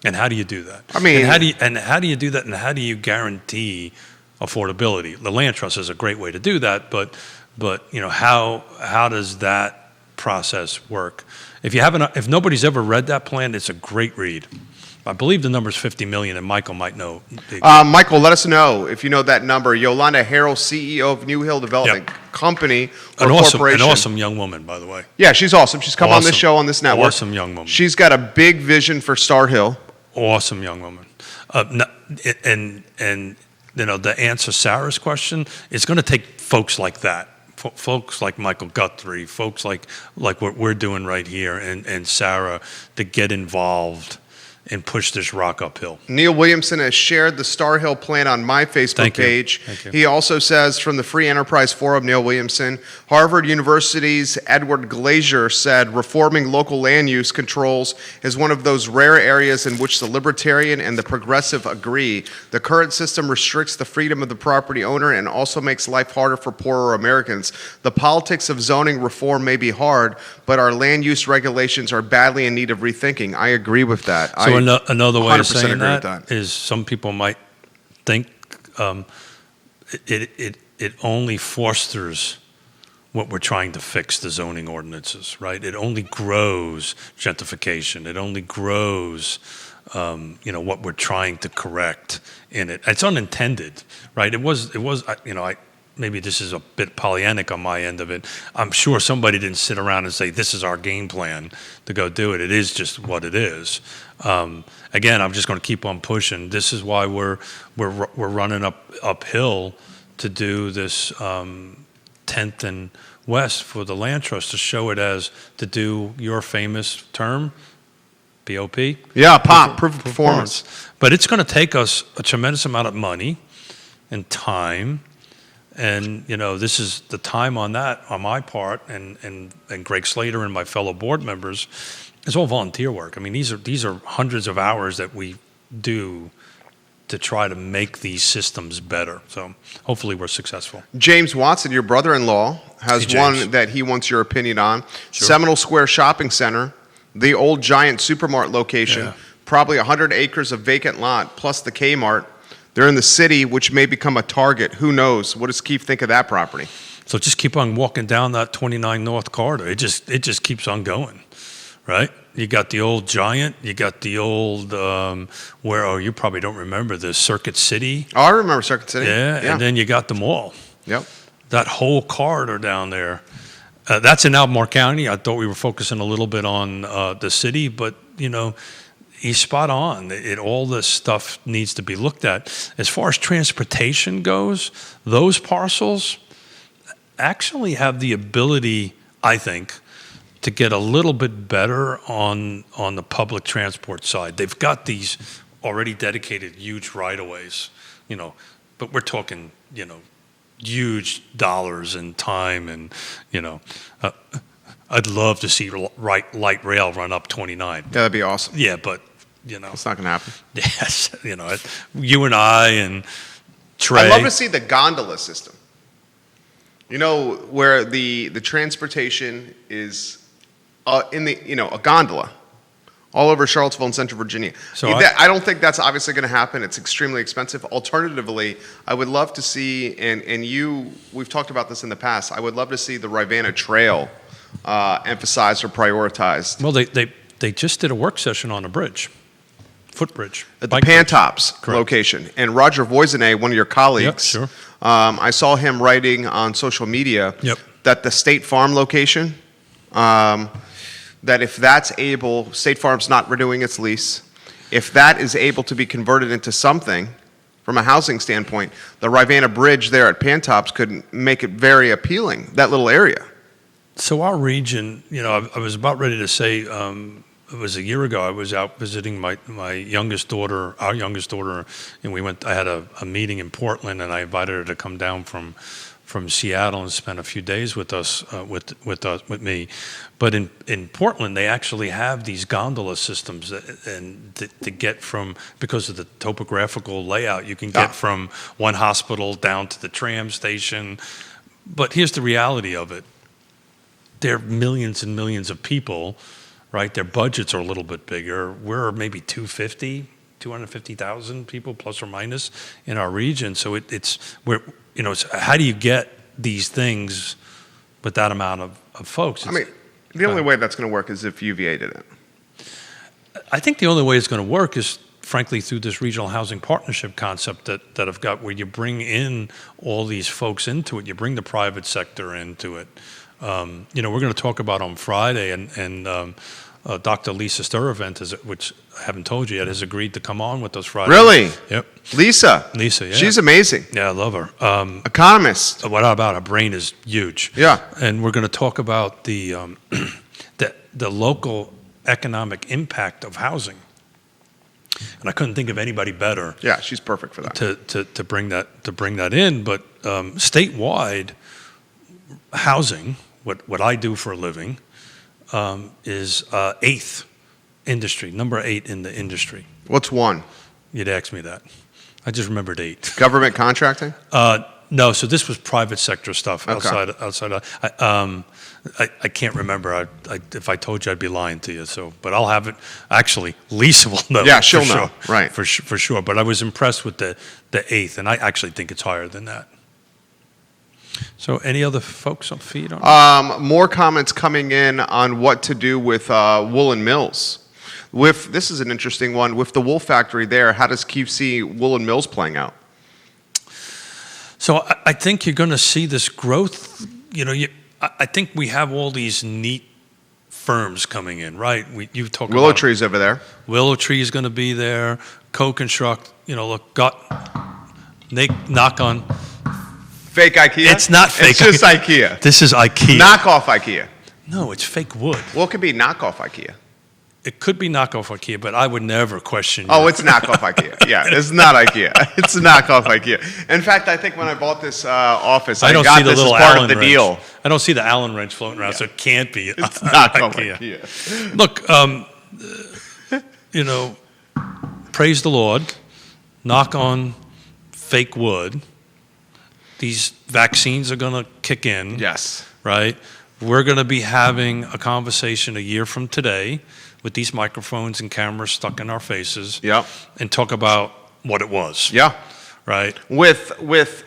And how do you do that? I mean, and how do you do that? And how do you guarantee affordability? The land trust is a great way to do that, but how does that process work? If nobody's ever read that plan, it's a great read. I believe the number is $50 million, and Michael might know. Michael, let us know if you know that number. Yolanda Harrell, CEO of New Hill Development Company or Corporation. An awesome young woman, by the way. Yeah, she's awesome. She's come on this show on this network. Awesome young woman. She's got a big vision for Star Hill. Awesome young woman. And to answer Sarah's question, it's going to take folks like that. Folks like Michael Guthrie, folks like what we're doing right here, and Sarah, to get involved and push this rock uphill. Neil Williamson has shared the Star Hill plan on my Facebook page. Thank you. He also says from the Free Enterprise Forum, Neil Williamson, Harvard University's Edward Glazier said reforming local land use controls is one of those rare areas in which the libertarian and the progressive agree. The current system restricts the freedom of the property owner and also makes life harder for poorer Americans. The politics of zoning reform may be hard, but our land use regulations are badly in need of rethinking. I agree with that. So another way of saying agree with that is some people might think it only fosters what we're trying to fix, the zoning ordinances, right? It only grows gentrification. It only grows, what we're trying to correct in it. It's unintended, right? It was. Maybe this is a bit Pollyannic on my end of it. I'm sure somebody didn't sit around and say, this is our game plan to go do it. It is just what it is. Again, I'm just going to keep on pushing. This is why we're running uphill to do this 10th and West for the land trust, to show it as, to do your famous term, POP. Yeah, POP, proof of performance. But it's going to take us a tremendous amount of money and time. And, this is the time on that, on my part, and Greg Slater and my fellow board members, it's all volunteer work. I mean, these are hundreds of hours that we do to try to make these systems better. So hopefully we're successful. James Watson, your brother-in-law, has one that he wants your opinion on. Sure. Seminole Square Shopping Center, the old Giant Supermart location, probably 100 acres of vacant lot, plus the Kmart. They're in the city, which may become a target. Who knows? What does Keith think of that property? So just keep on walking down that 29 North corridor. It just keeps on going, right? You got the old Giant. You got the old you probably don't remember this, Circuit City. Oh, I remember Circuit City. Yeah, and then you got the mall. Yep. That whole corridor down there. That's in Albemarle County. I thought we were focusing a little bit on the city, but he's spot on. All this stuff needs to be looked at. As far as transportation goes, those parcels actually have the ability, I think, to get a little bit better on the public transport side. They've got these already dedicated huge right-of-ways, but we're talking, huge dollars and time, and, I'd love to see light rail run up 29. Yeah, that'd be awesome. Yeah, but it's not going to happen. Yes, you and I and Trey. I'd love to see the gondola system. Where the transportation is in a gondola all over Charlottesville and Central Virginia. So I don't think that's obviously going to happen. It's extremely expensive. Alternatively, I would love to see, and we've talked about this in the past, I would love to see the Rivanna Trail emphasized or prioritized. Well, they just did a work session on a bridge. Footbridge. At the Pantops location. And Roger Voisinay, one of your colleagues, I saw him writing on social media that the State Farm location, that if that's able, State Farm's not renewing its lease, if that is able to be converted into something from a housing standpoint, the Rivanna Bridge there at Pantops could make it very appealing, that little area. So our region, I was about ready to say, it was a year ago. I was out visiting my youngest daughter, our youngest daughter, and I had a meeting in Portland, and I invited her to come down from Seattle and spend a few days with us, with me. But in Portland, they actually have these gondola systems, and to get from, because of the topographical layout, you can get from one hospital down to the tram station. But here's the reality of it. There are millions and millions of people, right? Their budgets are a little bit bigger. We're maybe 250,000 people plus or minus in our region. So it's how do you get these things with that amount of folks? The only way that's going to work is if UVA did it. I think the only way it's going to work is, frankly, through this regional housing partnership concept that I've got, where you bring in all these folks into it. You bring the private sector into it. We're going to talk about on Friday, and Dr. Lisa Sturtevant, which I haven't told you yet, has agreed to come on with us Friday. Really? Yep. Lisa, yeah. She's amazing. Yeah, I love her. Economist. What about her brain is huge. Yeah. And we're going to talk about the the local economic impact of housing. And I couldn't think of anybody better. Yeah, she's perfect for that. To bring that in. But statewide, housing, what I do for a living, is number 8 in the industry. What's 1? You'd ask me that. I just remembered 8. Government contracting? No, so this was private sector stuff Okay. outside. I can't remember. If I told you, I'd be lying to you. So, but I'll have it. Actually, Lisa will know. Yeah, she'll know. Sure, Right. For sure. But I was impressed with the 8th, and I actually think it's higher than that. So, any other folks on feed on? More comments coming in on what to do with woolen mills. This is an interesting one. With the wool factory there, how does QC woolen mills playing out? So I think you're going to see this growth. I think we have all these neat firms coming in, right? You talk Willow about Tree's over there. Willow Tree is going to be there. Co-construct. Knock on. Fake IKEA? It's not fake. It's just IKEA. This is IKEA. Knockoff IKEA. No, it's fake wood. Well, it could be knockoff IKEA. It could be knockoff IKEA, but I would never question. Oh, it's knockoff IKEA. Yeah, it's not IKEA. It's knockoff IKEA. In fact, I think when I bought this office, I don't got see the this as little part Allen of the wrench. deal. I don't see the Allen wrench floating around, so it can't be. It's knockoff IKEA. Look, praise the Lord. Knock on fake wood. These vaccines are going to kick in. Yes. Right? We're going to be having a conversation a year from today with these microphones and cameras stuck in our faces. Yep. And talk about what it was. Yeah. Right? With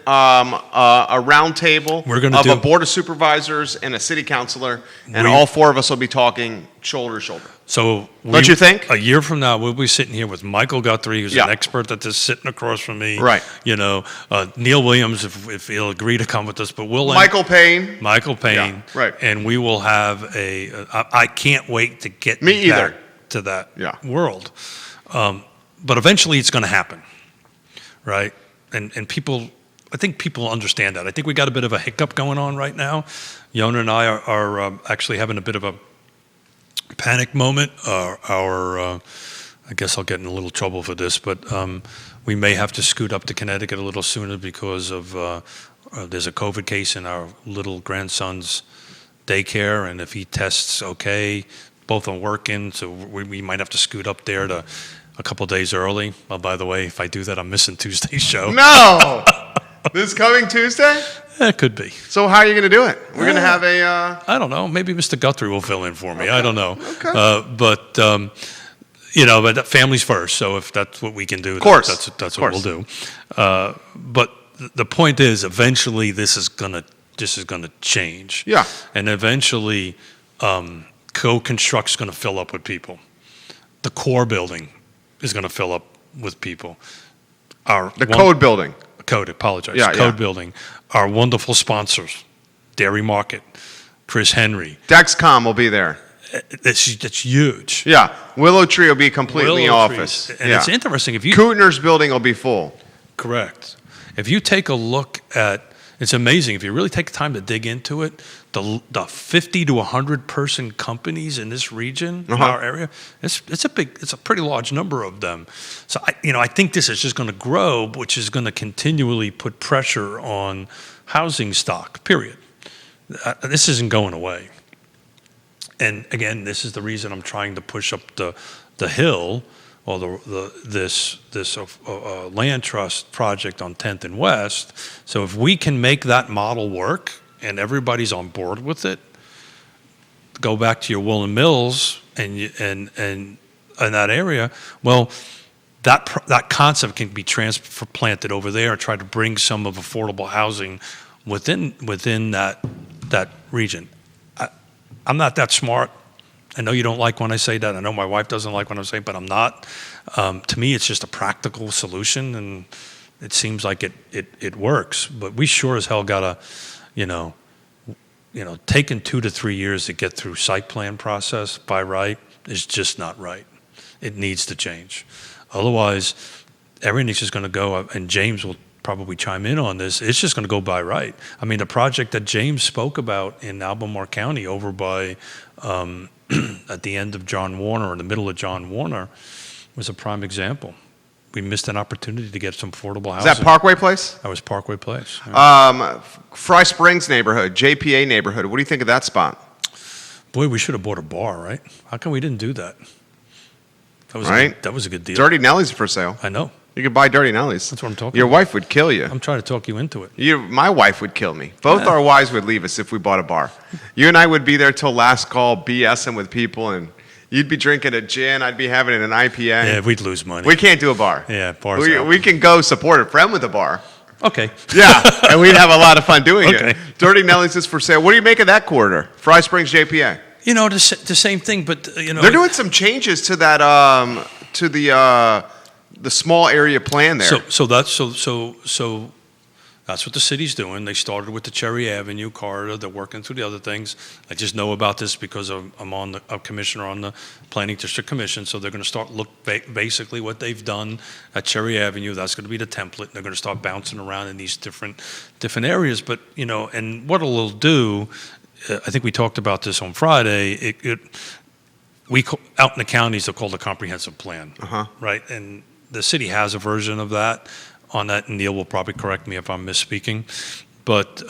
a round table of a board of supervisors and a city councilor, and all 4 of us will be talking shoulder to shoulder. So don't you think? A year from now, we'll be sitting here with Michael Guthrie, who's an expert that is sitting across from me. Right. Neil Williams, if he'll agree to come with us, but we'll Michael Payne. Yeah, right. And we will have I can't wait to get back to that world. But eventually it's going to happen, right? And people, I think people understand that. I think we got a bit of a hiccup going on right now. Yonna and I are actually having a bit of a panic moment. I guess I'll get in a little trouble for this, but we may have to scoot up to Connecticut a little sooner because of there's a COVID case in our little grandson's daycare, and if he tests okay, both are working, so we might have to scoot up there to a couple of days early. Oh, by the way, if I do that, I'm missing Tuesday's show. No! This coming Tuesday? It could be. So how are you going to do it? We're going to have a... I don't know. Maybe Mr. Guthrie will fill in for me. Okay. I don't know. Okay. But family's first. So if that's what we can do, that's what we'll do. But the point is, eventually, this is gonna change. Yeah. And eventually, co-construct's going to fill up with people. The core building is going to fill up with people. Code building. Code building. Our wonderful sponsors, Dairy Market, Chris Henry. Dexcom will be there. That's huge. Yeah. Willow Tree will be completely office. And it's interesting. Kuttner's building will be full. Correct. If you take a look at, it's amazing. If you really take time to dig into it, the 50 to 100 person companies in this region, in our area, it's a pretty large number of them. So I think this is just going to grow, which is going to continually put pressure on housing stock. Period. This isn't going away. And again, this is the reason I'm trying to push up the hill, or this land trust project on 10th and West. So if we can make that model work, and everybody's on board with it, go back to your Woolen Mills and that area, well, that concept can be transplanted over there, try to bring some of affordable housing within that region. I'm not that smart. I know you don't like when I say that. I know my wife doesn't like when I say it, but I'm not. To me, it's just a practical solution, and it seems like it works. But we sure as hell gotta, taking 2 to 3 years to get through site plan process by right is just not right. It needs to change. Otherwise, everything's just going to go, and James will probably chime in on this, it's just going to go by right. I mean, the project that James spoke about in Albemarle County over by, at the end of John Warner, or in the middle of John Warner, was a prime example. We missed an opportunity to get some affordable housing. Is that Parkway Place? That was Parkway Place. Yeah. Fry Springs neighborhood, JPA neighborhood. What do you think of that spot? Boy, we should have bought a bar, right? How come we didn't do that? That was a good deal. Dirty Nelly's for sale. I know. You could buy Dirty Nelly's. That's what I'm talking Your about. wife would kill you. I'm trying to talk you into it. My wife would kill me. Both our wives would leave us if we bought a bar. You and I would be there till last call, BSing with people, and you'd be drinking a gin. I'd be having an IPA. Yeah, we'd lose money. We can't do a bar. Yeah, bars. We can go support a friend with a bar. Okay. Yeah, and we'd have a lot of fun doing Okay. it. Dirty Nelly's is for sale. What do you make of that corridor? Fry Springs, JPA. The same thing, but They're doing some changes to that to the small area plan there. So that's what the city's doing. They started with the Cherry Avenue corridor. They're working through the other things. I just know about this because I'm a commissioner on the Planning District Commission. So they're going to start basically what they've done at Cherry Avenue. That's going to be the template. They're going to start bouncing around in these different areas. But and what it'll do, I think we talked about this on Friday. Out in the counties, they're called a comprehensive plan, right? And the city has a version of that. On that, Neil will probably correct me if I'm misspeaking, but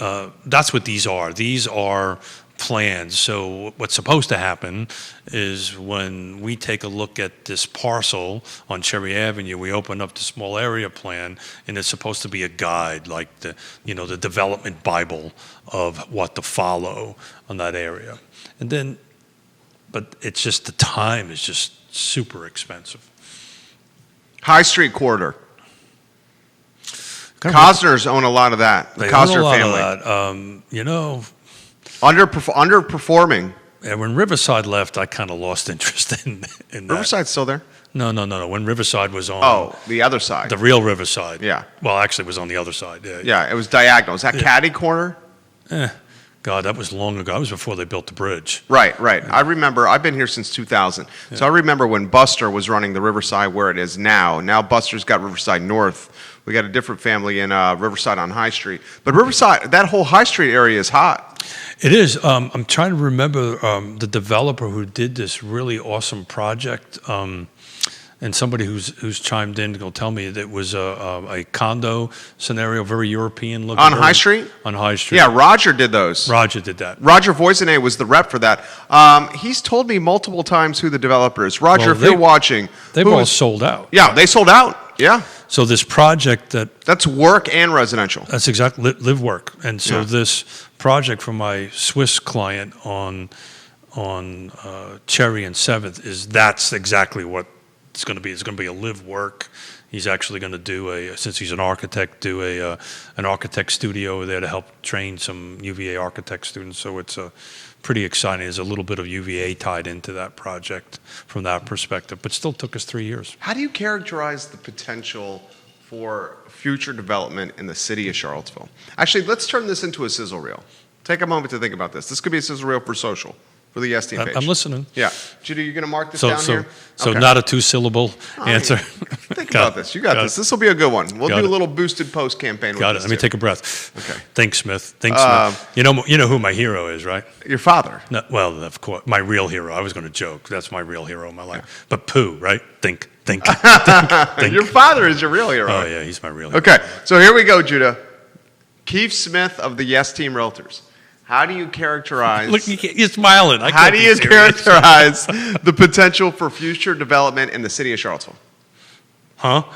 that's what these are. These are plans. So what's supposed to happen is when we take a look at this parcel on Cherry Avenue, we open up the small area plan, and it's supposed to be a guide, like the development Bible of what to follow on that area. And then, but it's just the time is just super expensive. High Street corridor. Cosners own a lot of that. The Cosner family. Underperforming. And when Riverside left, I kind of lost interest in that. Riverside's still there? No. When Riverside was on. Oh, the other side. The real Riverside. Yeah. Well, actually, it was on the other side. Yeah. Yeah, it was diagonal. Is that Caddy Corner? God, that was long ago. That was before they built the bridge. Right. I remember, I've been here since 2000. Yeah. So I remember when Buster was running the Riverside where it is now. Now Buster's got Riverside North. We got a different family in Riverside on High Street. But Riverside, that whole High Street area is hot. It is. I'm trying to remember the developer who did this really awesome project. And somebody who's chimed in will tell me that it was a condo scenario, very European looking. On High Street? On High Street. Yeah, Roger did those. Roger did that. Roger Voisinay was the rep for that. He's told me multiple times who the developer is. Roger, if you're watching. They've all sold out. Yeah, they sold out. Yeah. So this project that's work and residential. That's exactly live work. And so this project for my Swiss client on Cherry and 7th that's exactly what it's going to be. It's going to be a live work. He's actually going to since he's an architect, do an architect studio over there to help train some UVA architect students. So it's pretty exciting. There's a little bit of UVA tied into that project from that perspective, but still took us 3 years. How do you characterize the potential for future development in the city of Charlottesville? Actually, let's turn this into a sizzle reel. Take a moment to think about this. This could be a sizzle reel for social, for the SD page. I'm listening. Yeah. Judy, you're going to mark this down here? So not a 2-syllable answer. Think about this. You got this. This will be a good one. We'll do a little boosted post campaign with this. Got it. Let me take a breath. Okay. Think, Smith. Smith. You know who my hero is, right? Your father. No, well, of course. My real hero. I was going to joke. That's my real hero in my life. But Pooh, right? Think. Your father is your real hero. Oh, yeah. He's my real hero. Okay. So here we go, Judah. Keith Smith of the Yes Team Realtors. How do you characterize... Look, you're smiling. How do you characterize the potential for future development in the city of Charlottesville? Huh? All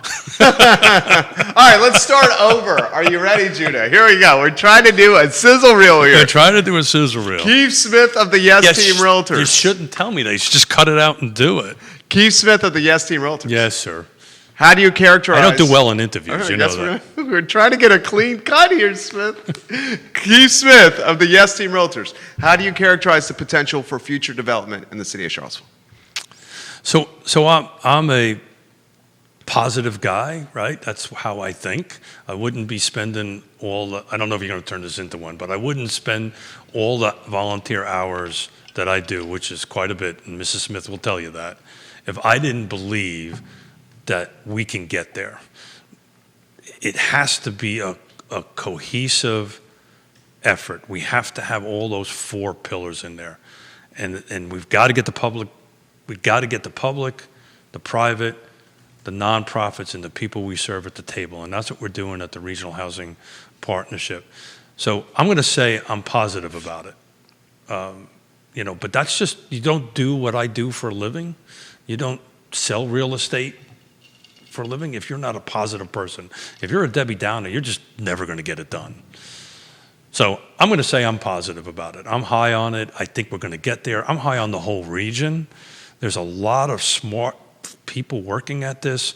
right, let's start over. Are you ready, Judah? Here we go. We're trying to do a sizzle reel here. We're trying to do a sizzle reel. Keith Smith of the Yes Team Realtors. You shouldn't tell me that. You should just cut it out and do it. Keith Smith of the Yes Team Realtors. Yes, sir. How do you characterize... I don't do well in interviews, Right, you know that. We're trying to get a clean cut here, Smith. Keith Smith of the Yes Team Realtors. How do you characterize the potential for future development in the city of Charlottesville? So I'm a positive guy, right? That's how I think. I wouldn't be spending I don't know if you're going to turn this into one, but I wouldn't spend all the volunteer hours that I do, which is quite a bit, and Mrs. Smith will tell you that, if I didn't believe that we can get there. It has to be a cohesive effort. We have to have all those 4 pillars in there. And we've got to get the public, the private, the nonprofits, and the people we serve at the table. And that's what we're doing at the Regional Housing Partnership. So I'm going to say I'm positive about it. But that's just, you don't do what I do for a living. You don't sell real estate for a living if you're not a positive person. If you're a Debbie Downer, you're just never going to get it done. So I'm going to say I'm positive about it. I'm high on it. I think we're going to get there. I'm high on the whole region. There's a lot of smart people working at this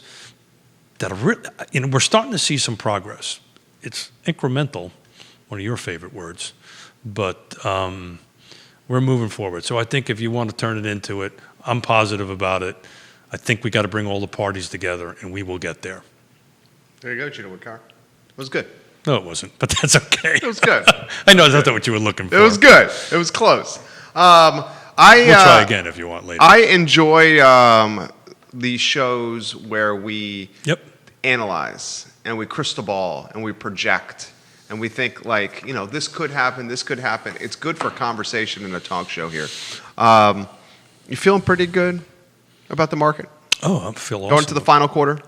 that are really, we're starting to see some progress. It's incremental, one of your favorite words, but we're moving forward. So I think if you want to turn it into it, I'm positive about it. I think we got to bring all the parties together, and we will get there. There you go, Gina Woodcar. It was good. No, it wasn't, but that's okay. It was good. I know that's not what you were looking for. It was good. It was close. We'll try again if you want later. I enjoy these shows where we analyze and we crystal ball and we project and we think this could happen, this could happen. It's good for conversation in a talk show here. You feeling pretty good about the market? Oh, I feel awesome. Going to the final quarter?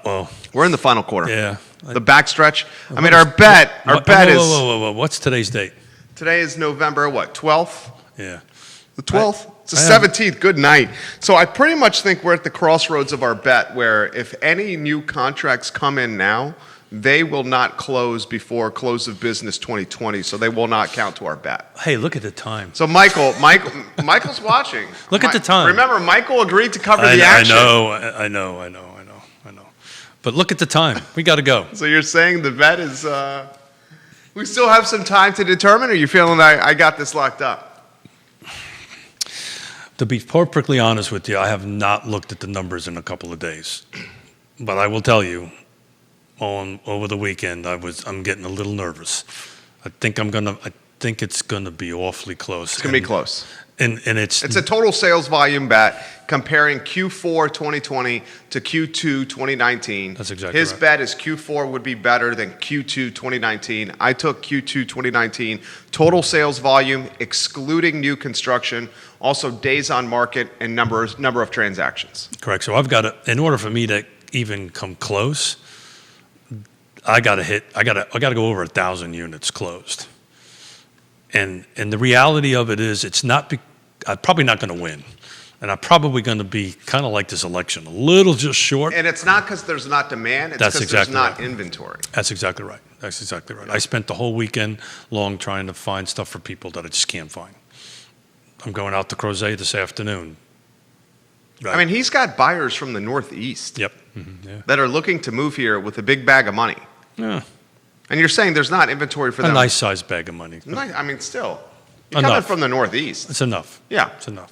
Well, we're in the final quarter. Yeah. The backstretch. I mean, our bet is... Whoa. What's today's date? Today is November, 12th? Yeah. The 12th? It's the 17th. Good night. So I pretty much think we're at the crossroads of our bet where if any new contracts come in now, they will not close before close of business 2020, so they will not count to our bet. Hey, look at the time. So Michael's watching. Look at the time. Remember, Michael agreed to cover the action. I know. But look at the time. We got to go. So you're saying the bet is, we still have some time to determine, or are you feeling I got this locked up? To be perfectly honest with you, I have not looked at the numbers in a couple of days. But I will tell you, over the weekend, I'm getting a little nervous. I think it's gonna be awfully close. It's gonna be close. And it's a total sales volume bet comparing Q4 2020 to Q2 2019. That's exactly His right. bet is Q4 would be better than Q2 2019. I took Q2 2019 total sales volume excluding new construction, also days on market and number of transactions. Correct. So in order for me to even come close, I got to go over 1,000 units closed. And the reality of it is I'm probably not going to win. And I'm probably going to be kind of like this election, a little just short. And it's not because there's not demand, it's because there's not inventory. That's exactly right. I spent the whole weekend long trying to find stuff for people that I just can't find. I'm going out to Crozet this afternoon. Right. I mean, he's got buyers from the Northeast that are looking to move here with a big bag of money. Yeah. And you're saying there's not inventory for them. A nice sized bag of money. I mean, still. You're coming from the Northeast. It's enough. Yeah. It's enough.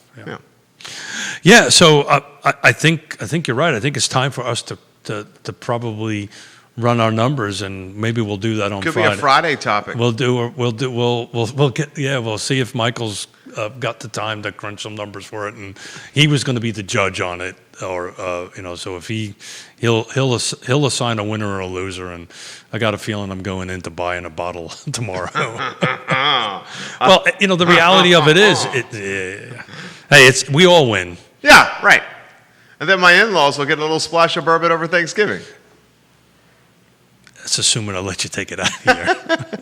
Yeah, so I think you're right. I think it's time for us to probably run our numbers, and maybe we'll do that on Friday. Could be a Friday topic. We'll see if Michael's got the time to crunch some numbers for it, and he was going to be the judge on it, or so if he'll assign a winner or a loser, and I got a feeling I'm going into buying a bottle tomorrow. Well, the reality of it is, we all win. Yeah, right. And then my in-laws will get a little splash of bourbon over Thanksgiving. That's assuming I'll let you take it out of here.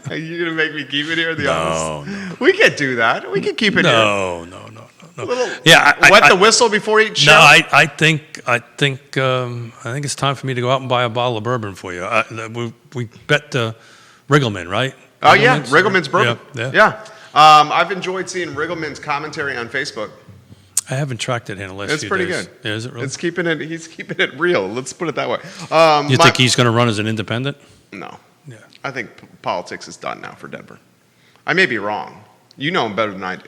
Are you going to make me keep it here in the office? No. We can't do that. We can keep it here. No. Wet the whistle before each show? No, I think it's time for me to go out and buy a bottle of bourbon for you. We bet Riggleman, right? Oh, yeah, Riggleman's bourbon. Yeah. I've enjoyed seeing Riggleman's commentary on Facebook. I haven't tracked it in the last It's few pretty days. good. Yeah, is it really? He's keeping it real. Let's put it that way. You think he's going to run as an independent? No. Yeah. I think politics is done now for Denver. I may be wrong. You know him better than I do.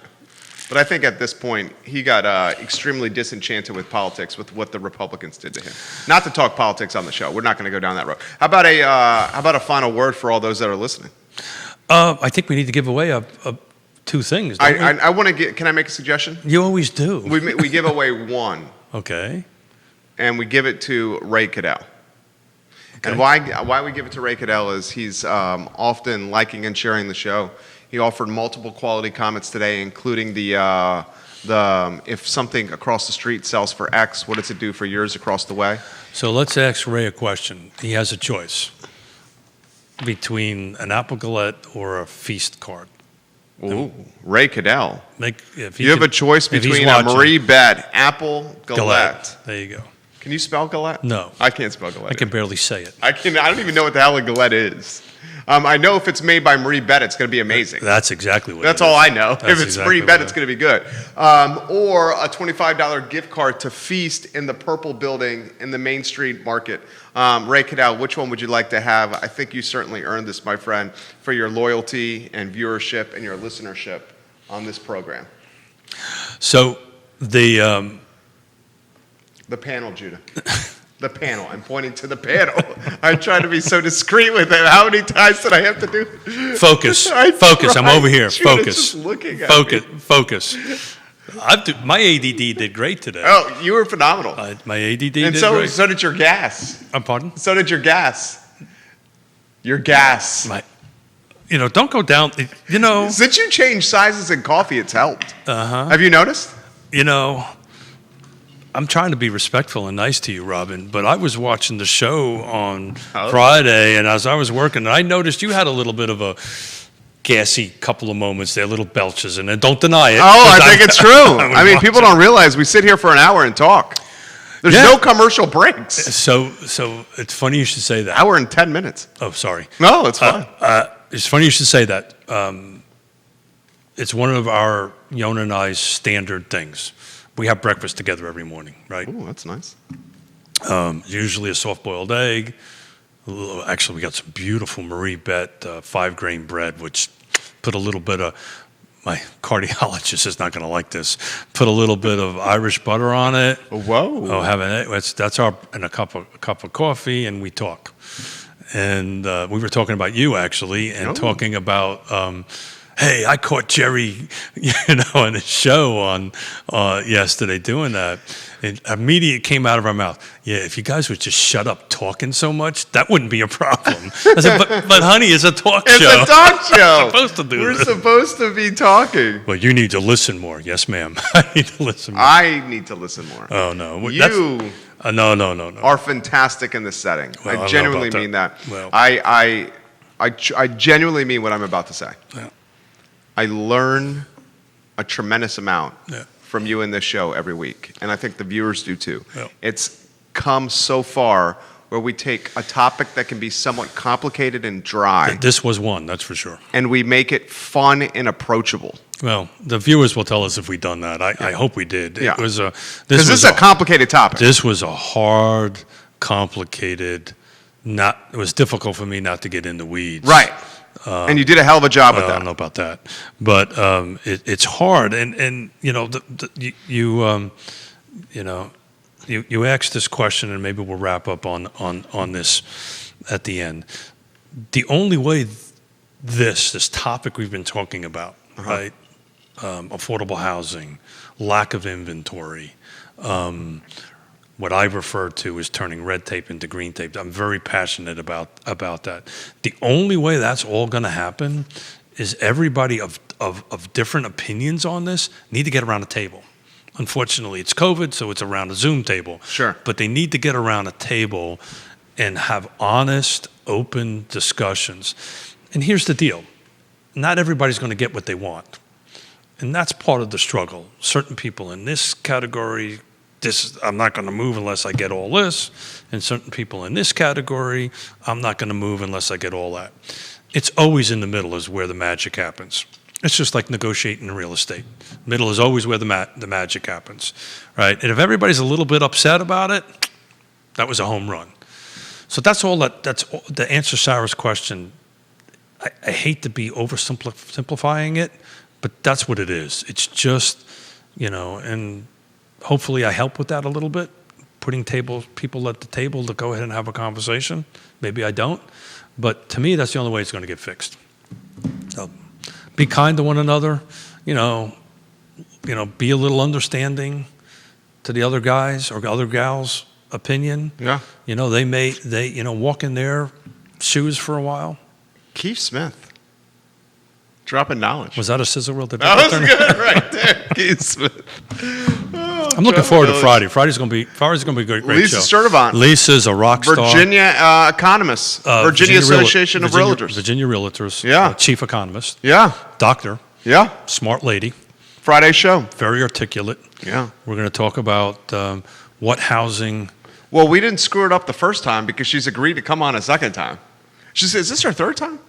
But I think at this point, he got extremely disenchanted with politics with what the Republicans did to him. Not to talk politics on the show. We're not going to go down that road. How about a final word for all those that are listening? I think we need to give away two things. Don't we? I want to get. Can I make a suggestion? You always do. We give away one. Okay. And we give it to Ray Cadell. Okay. And why we give it to Ray Cadell is he's often liking and sharing the show. He offered multiple quality comments today, including the if something across the street sells for X, what does it do for yours across the way? So let's ask Ray a question. He has a choice between an apple galette or a feast card. Ooh, Ray Cadell. If you have a choice between a MarieBette apple galette. There you go. Can you spell galette? No. I can't spell galette. I can barely say it. I don't even know what the hell a galette is. I know if it's made by MarieBette, it's going to be amazing. That's exactly what That's it is. all I know. That's If it's exactly MarieBette, it's going to be good. Or a $25 gift card to Feast in the Purple Building in the Main Street Market. Ray Cadell, which one would you like to have? I think you certainly earned this, my friend, for your loyalty and viewership and your listenership on this program. So the panel, Judah. The panel. I'm pointing to the panel. I try to be so discreet with it. How many times did I have to do? Focus. Focus. I'm over here. Judah's Focus. just looking at Focus. me. Focus. My ADD did great today. Oh, you were phenomenal. My ADD And did so great. did your gas. Pardon? So did your gas. Your gas. Don't go down. Since you changed sizes in coffee, it's helped. Uh-huh. Have you noticed? I'm trying to be respectful and nice to you, Robin, but I was watching the show on Friday, and as I was working, I noticed you had a little bit of a gassy couple of moments there, little belches, and don't deny it. Oh, I think it's true. I mean, people don't realize we sit here for an hour and talk. There's no commercial breaks. So it's funny you should say that. Hour and 10 minutes. Oh, sorry. No, it's fine. It's funny you should say that. It's one of our Yonna and I's standard things. We have breakfast together every morning, right? Oh, that's nice. Usually a soft-boiled egg. Actually, we got some beautiful MarieBette 5-grain bread, which put a little bit of, my cardiologist is not going to like this, put a little bit of Irish butter on it. Whoa. Oh, and a cup of coffee, and we talk. And we were talking about you, actually, and talking about... hey, I caught Jerry, on his show on yesterday doing that. And immediately it came out of our mouth. Yeah, if you guys would just shut up talking so much, that wouldn't be a problem. I said, but honey, it's a talk show. It's a talk show. We're supposed to do We're this. supposed to be talking. Well, you need to listen more. Yes, ma'am. I need to listen more. I need to listen more. Oh, no. You No. are fantastic in this setting. Well, I genuinely mean that. Well. I genuinely mean what I'm about to say. Yeah. I learn a tremendous amount Yeah. from you in this show every week, and I think the viewers do too. Yeah. It's come so far where we take a topic that can be somewhat complicated and dry, This was one, that's for sure. and we make it fun and approachable. Well, the viewers will tell us if we've done that. I hope we did. Yeah. It was Because this is a complicated topic. This was a hard, complicated. It was difficult for me not to get in the weeds. Right. And you did a hell of a job with I that. don't know about that, but it's hard. And you asked this question, and maybe we'll wrap up on this at the end. The only way this topic we've been talking about, right? Affordable housing, lack of inventory, what I refer to as turning red tape into green tape. I'm very passionate about that. The only way that's all going to happen is everybody of different opinions on this need to get around a table. Unfortunately, it's COVID, so it's around a Zoom table. Sure. But they need to get around a table and have honest, open discussions. And here's the deal. Not everybody's going to get what they want. And that's part of the struggle. Certain people in this category, I'm not going to move unless I get all this. And certain people in this category, I'm not going to move unless I get all that. It's always in the middle is where the magic happens. It's just like negotiating in real estate. Middle is always where the magic happens, right? And if everybody's a little bit upset about it, that was a home run. So that's all. That's all, to answer Sarah's question. I hate to be oversimplifying it, but that's what it is. It's just, and hopefully I help with that a little bit, putting people at the table to go ahead and have a conversation. Maybe I don't, but to me, that's the only way it's going to get fixed. So be kind to one another, be a little understanding to the other guys or other gals' opinion. Yeah. They walk in their shoes for a while. Keith Smith. Dropping knowledge. Was that a sizzle reel? That was good right there, Keith Smith. I'm looking forward to Friday. Friday's going to be a great Lisa show. Sturtevant. Lisa's a rock star. Virginia economist. Virginia Association of Realtors. Virginia Realtors. Yeah. Chief economist. Yeah. Doctor. Yeah. Smart lady. Friday show. Very articulate. Yeah. We're going to talk about what housing. Well, we didn't screw it up the first time because she's agreed to come on a second time. She says, is this her third time?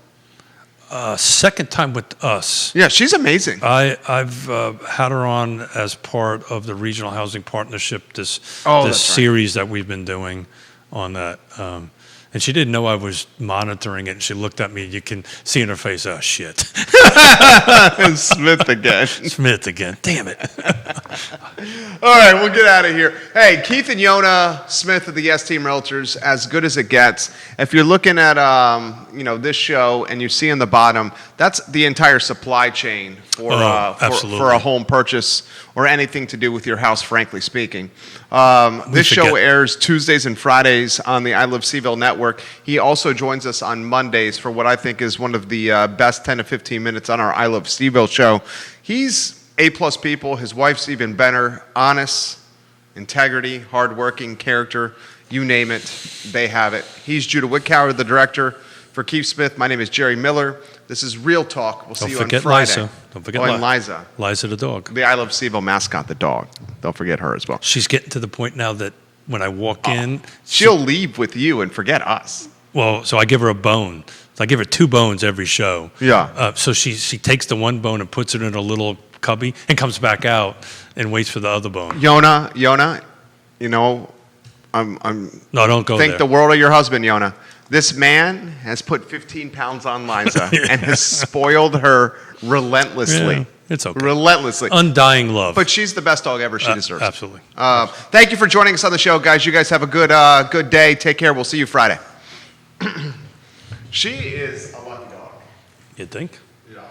Second time with us. Yeah, she's amazing. I've had her on as part of the Regional Housing Partnership, this series that we've been doing on that. And she didn't know I was monitoring it. And she looked at me. You can see in her face, oh, shit. Smith again. Smith again. Damn it. All right, we'll get out of here. Hey, Keith and Yonna Smith of the Yes Team Realtors, as good as it gets. If you're looking at this show and you see in the bottom, that's the entire supply chain for a home purchase or anything to do with your house, frankly speaking. This show airs Tuesdays and Fridays on the I Love CVille Network. He also joins us on Mondays for what I think is one of the best 10 to 15 minutes on our I Love CVille show. He's A-plus people. His wife's even better. Honest, integrity, hardworking, character, you name it, they have it. He's Judah Wickower, the director. For Keith Smith, my name is Jerry Miller. This is Real Talk. We'll see you on Friday. Liza. Don't forget Liza. Liza the dog. The I Love CVille mascot, the dog. Don't forget her as well. She's getting to the point now that when I walk in... She'll leave with you and forget us. Well, so I give her a bone. So I give her 2 bones every show. Yeah. So she takes the one bone and puts it in a little cubby and comes back out and waits for the other bone. Yonna, I'm No, don't go Think there. the world of your husband, Yonna. This man has put 15 pounds on Liza and has spoiled her relentlessly. Yeah, it's okay. Relentlessly. Undying love. But she's the best dog ever. She deserves it. Absolutely. Thank you for joining us on the show, guys. You guys have a good day. Take care. We'll see you Friday. She is a lucky dog. You think? Yeah.